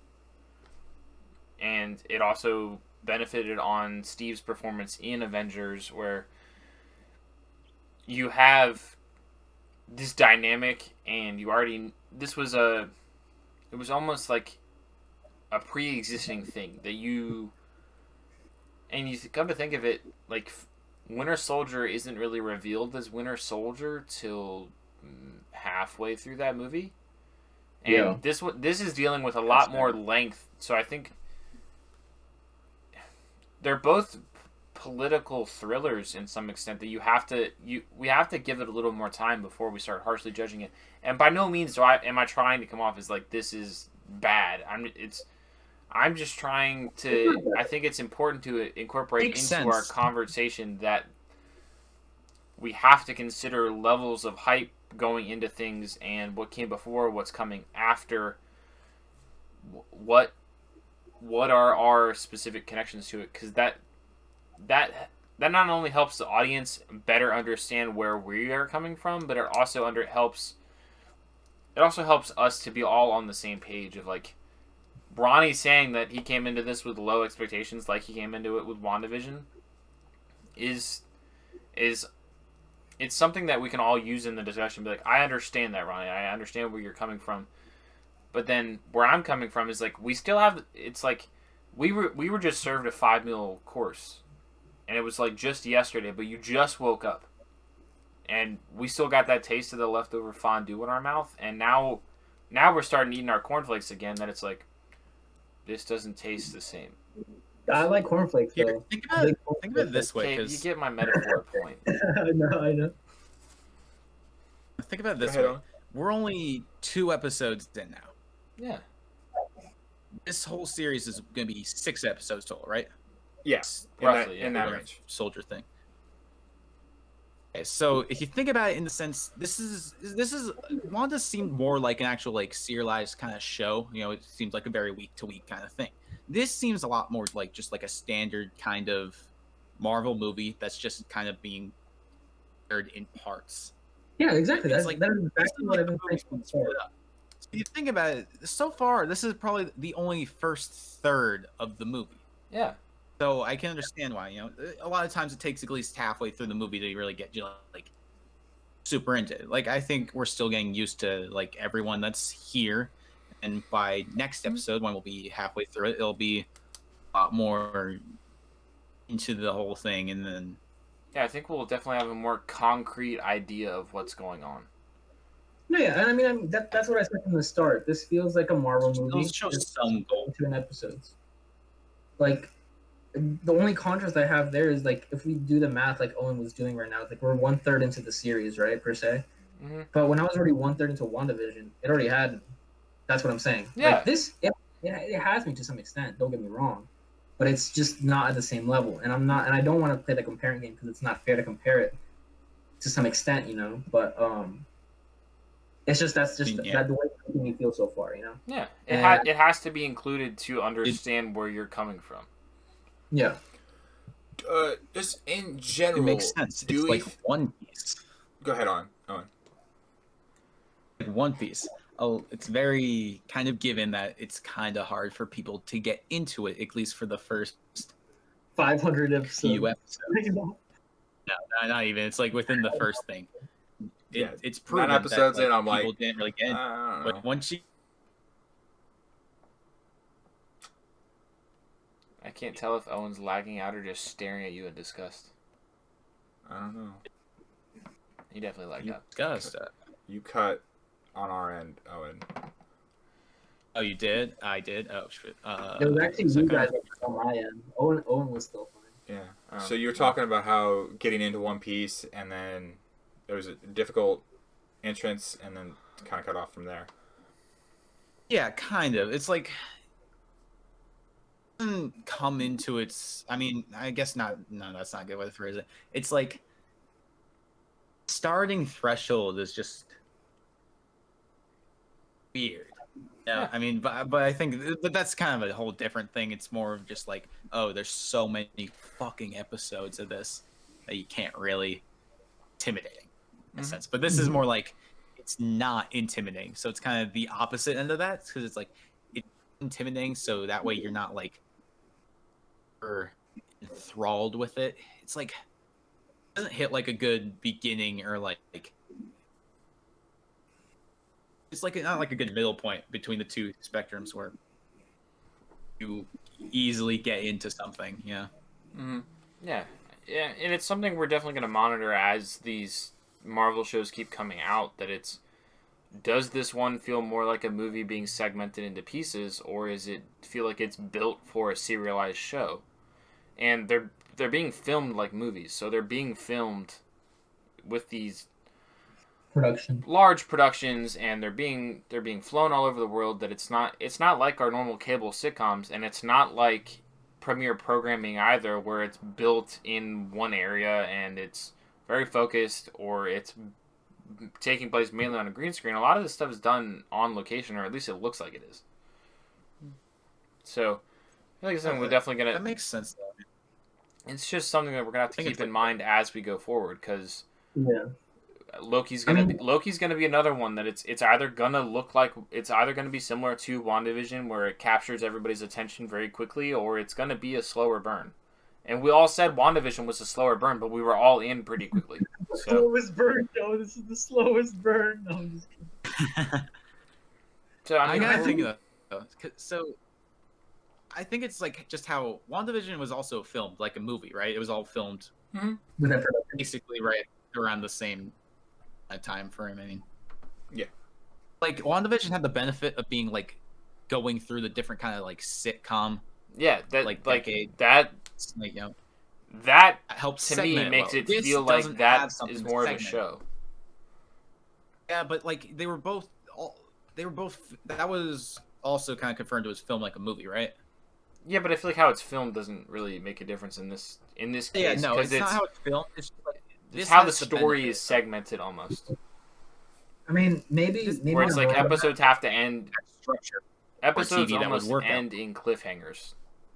and it also benefited on Steve's performance in Avengers, where you have this dynamic, and it was almost like a pre-existing thing that you. And you come to think of it, like, Winter Soldier isn't really revealed as Winter Soldier till halfway through that movie. And this is dealing with a lot more length. So I think they're both political thrillers in some extent that we have to give it a little more time before we start harshly judging it. And by no means am I trying to come off as like this is bad. I'm just trying to. I think it's important to incorporate into our conversation that we have to consider levels of hype going into things and what came before, what's coming after, what are our specific connections to it, because that not only helps the audience better understand where we are coming from, but it also helps us to be all on the same page of like Ronnie saying that he came into this with low expectations, like he came into it with WandaVision, is it's something that we can all use in the discussion. Be like, I understand that, Ronnie. I understand where you're coming from. But then where I'm coming from is like we still have. It's like we were just served a 5 meal course, and it was like just yesterday. But you just woke up, and we still got that taste of the leftover fondue in our mouth. And now we're starting eating our cornflakes again. That it's like this doesn't taste the same. I like cornflakes Here, though. think about it this way, Okay, you because get my metaphor point. I know. think about it this Go ahead way. on. We're only 2 episodes in now. Yeah. This whole series is going to be 6 episodes total, right? Yes, Roughly, in that Or range. Soldier thing. Okay, so if you think about it in the sense, this is Wanda seemed more like an actual like serialized kind of show. You know, it seems like a very week to week kind of thing. This seems a lot more like just like a standard kind of Marvel movie that's just kind of being aired in parts. Yeah, exactly. It's That's like- that is This exactly is what like I've the been movie's saying been split up. So you think about it, so far, this is probably the only first third of the movie. Yeah. So I can understand why, you know, a lot of times it takes at least halfway through the movie to really get you like super into it. Like I think we're still getting used to like everyone that's here, and by next episode when we'll be halfway through it, it'll be a lot more into the whole thing, and then Yeah, I think we'll definitely have a more concrete idea of what's going on. No, yeah, and I mean that's what I said from the start. This feels like a Marvel movie. it'll show some goal. Into an episodes. Like the only contrast I have there is like if we do the math like Owen was doing right now, it's like we're 1/3 into the series, right, per se. Mm-hmm. But when I was already 1/3 into WandaVision, it already had. That's what I'm saying. Yeah. Like this, it has me to some extent. Don't get me wrong, but it's just not at the same level. And I don't want to play the comparing game because it's not fair to compare it to some extent, you know. But it's just that's just Yeah. that the way it's making me feel so far, you know. Yeah, And- it has to be included to understand where you're coming from. Yeah. Just in It general, makes sense. do It's we like One Piece. go ahead on. Owen. Like One Piece. Oh, it's very kind of given that it's kind of hard for people to get into it, at least for the first 500 episodes. few episodes. No, not even. It's like within the first thing. Yeah, It's proven 9 episodes that, in, I'm people like, didn't really get into it. I don't know. But once you I can't tell if Owen's lagging out or just staring at you in disgust. I don't know. He definitely lagged out. discussed it. You cut on our end, Owen. Oh, you did? I did. Oh shit. It was actually so you kind guys of- on my end. Owen was still fine. Yeah. Oh. So you're talking about how getting into One Piece and then there was a difficult entrance and then kind of cut off from there. Yeah, kind of. It's like doesn't come into its. I mean, I guess not. No, that's not a good way to phrase it. It's like starting threshold is just weird. Yeah, I mean, but I think but that's kind of a whole different thing. It's more of just like, oh, there's so many fucking episodes of this that you can't really intimidating in a sense. But this is more like it's not intimidating. So it's kind of the opposite end of that because it's like it's intimidating. So that way you're not like enthralled with it. It's like it doesn't hit like a good beginning or like it's like not like a good middle point between the two spectrums where you easily get into something. Yeah. Mm-hmm. Yeah, and it's something we're definitely going to monitor as these Marvel shows keep coming out. That it's does this one feel more like a movie being segmented into pieces, or is it feel like it's built for a serialized show? And they're being filmed like movies, so they're being filmed with these Production. large productions, and they're being flown all over the world. That it's not like our normal cable sitcoms, and it's not like premiere programming either, where it's built in one area and it's very focused, or it's taking place mainly on a green screen. A lot of this stuff is done on location, or at least it looks like it is. So I think it's something we're definitely That gonna. makes sense though. it's just something that we're gonna have to keep in mind as we go forward, because Yeah. Loki's gonna be another one that it's either gonna be similar to WandaVision, where it captures everybody's attention very quickly, or it's gonna be a slower burn. And we all said WandaVision was a slower burn, but we were all in pretty quickly. So Slowest burn, yo. This is the slowest burn. No, I'm just kidding. So I gotta think of that. So I think it's like just how WandaVision was also filmed like a movie, right? It was all filmed With that production. basically right around the same time frame. I mean, Yeah. Like WandaVision had the benefit of being like going through the different kind of like sitcom, yeah, that like like decade. that Like, you know, that helps to me segment makes well. it This feel like doesn't that have something is to more of a segment. show. Yeah, but like they were both. That was also kind of confirmed it was filmed like a movie, right? Yeah, but I feel like how it's filmed doesn't really make a difference in this case. Yeah, no, it's because not how it's filmed. It's just like it's this how the has story benefit is of segmented almost. I mean, maybe Where it's I'm like wrong. episodes have to end. that structure. Episodes TV that would almost work out. end in cliffhangers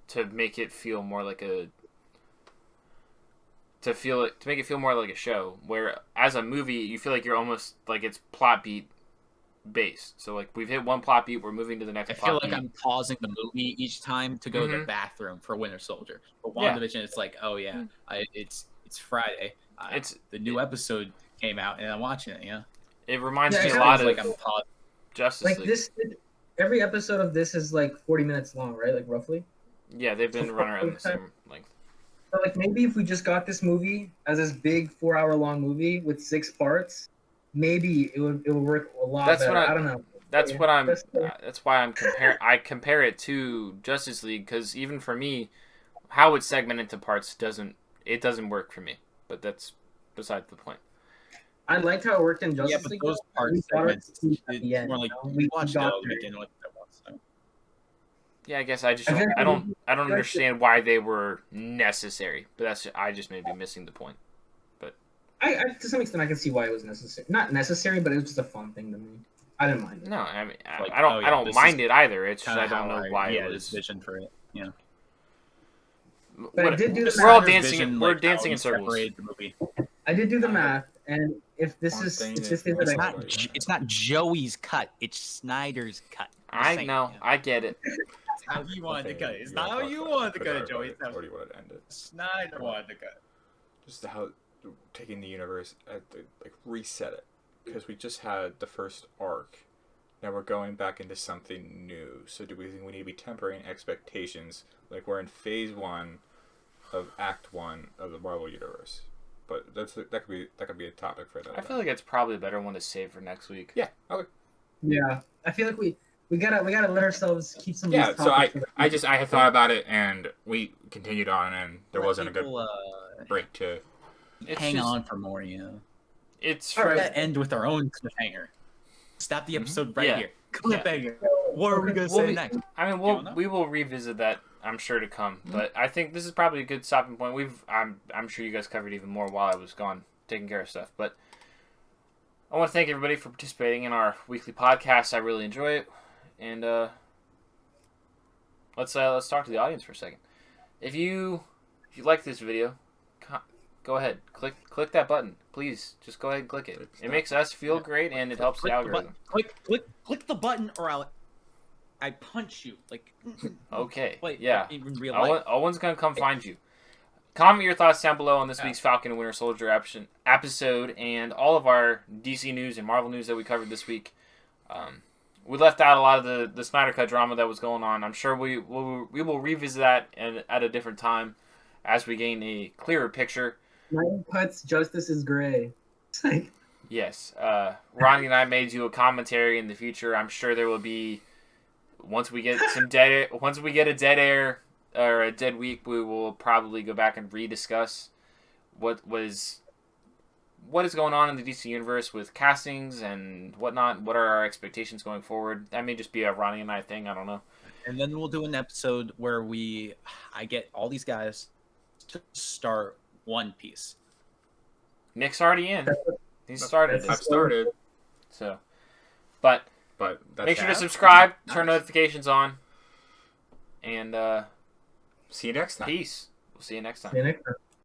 to make it feel more like a. To make it feel more like a show, where as a movie you feel like you're almost like it's plot beat based. So like we've hit one plot beat, we're moving to the next. I plot feel like beat. I'm pausing the movie each time to go to the Mhm. bathroom for Winter Soldier. But Yeah. WandaVision, it's like, oh yeah, it's Friday. It's the new episode came out and I'm watching it. Yeah, It reminds Yeah, me it's a lot like of I'm pausing. Justice Like League. this, every episode of this is like 40 minutes long, right? Like roughly. Yeah, they've been running around the same length. So like maybe if we just got this movie as this big 4-hour long movie with 6 parts, maybe it would work a lot That's better. what I don't know. That's Yeah, what I'm. that's That's why I'm compare. I compare it to Justice League, because even for me, how it's segmented into parts doesn't work for me. But that's beside the point. I liked how it worked in Justice Yeah, but League. those though. part We got segments, it at it's the end, more like you know? we watched it got all, we there. didn't know what that was. So. Yeah, I guess I just I think I don't that's understand why they were necessary. But I just may be missing the point. I to some extent I can see why it was necessary. Not necessary, but it was just a fun thing to me. I didn't mind it. No, I mean Like, I don't oh, yeah, I don't this mind is it either. It's just Kinda I don't how know why yeah, it this was. vision for it. Yeah, But I did do the We're all math. dancing. We're dancing in circles. The movie. I did do the math, and if this One is thing if is- this is It's like, not- It's not Joey's cut. It's Snyder's cut. I'm just I saying, know. yeah. I get it. It's how he wanted to cut it. It's not how talk you about wanted to but cut I it, Joey. It's how already wanted to end it. Snyder wanted to cut it. Just how taking the universe like reset it, because we just had the first arc. Now we're going back into something new. So do we think we need to be tempering expectations, like we're in phase 1 of Act 1 of the Marvel universe? But that could be a topic for that. I feel like it's probably a better one to save for next week. yeah. Okay. yeah, I feel like we gotta let ourselves keep some. Of Yeah. these So topics for the I future. had thought about it, and we continued on, and there wasn't a good break to. It's hang just- on for more, you know. It's All We're right. gonna end with our own cliffhanger. Stop the episode right Yeah. here. Cliffhanger. What are we gonna We'll say be- next? I mean, You don't know? we will revisit that. I'm sure to come, but I think this is probably a good stopping point. I'm sure you guys covered even more while I was gone taking care of stuff. But I want to thank everybody for participating in our weekly podcast. I really enjoy it, and let's talk to the audience for a second. If you like this video, go ahead, click that button, please. Just go ahead and click it. It makes us feel great, and it helps the Click the algorithm. button. Click the button, or I punch you. Like Okay, like yeah. in real life. Owen's gonna come find you. Comment your thoughts down below on this week's Falcon and Winter Soldier episode and all of our DC news and Marvel news that we covered this week. We left out a lot of the Snyder Cut drama that was going on. I'm sure we will revisit that at a different time as we gain a clearer picture. Snyder Cut's Justice is Gray. It's like, Yes, Ronnie and I made you a commentary in the future. I'm sure there will be once we get a dead air or a dead week, we will probably go back and rediscuss what is going on in the DC universe with castings and whatnot. What are our expectations going forward? That may just be a Ronnie and I thing. I don't know. And then we'll do an episode where I get all these guys to start One Piece. Nick's already in. He started. I've started, So, but that's make sure to half. subscribe, turn notifications on, and See you next time. peace. We'll see you next time. See you next time.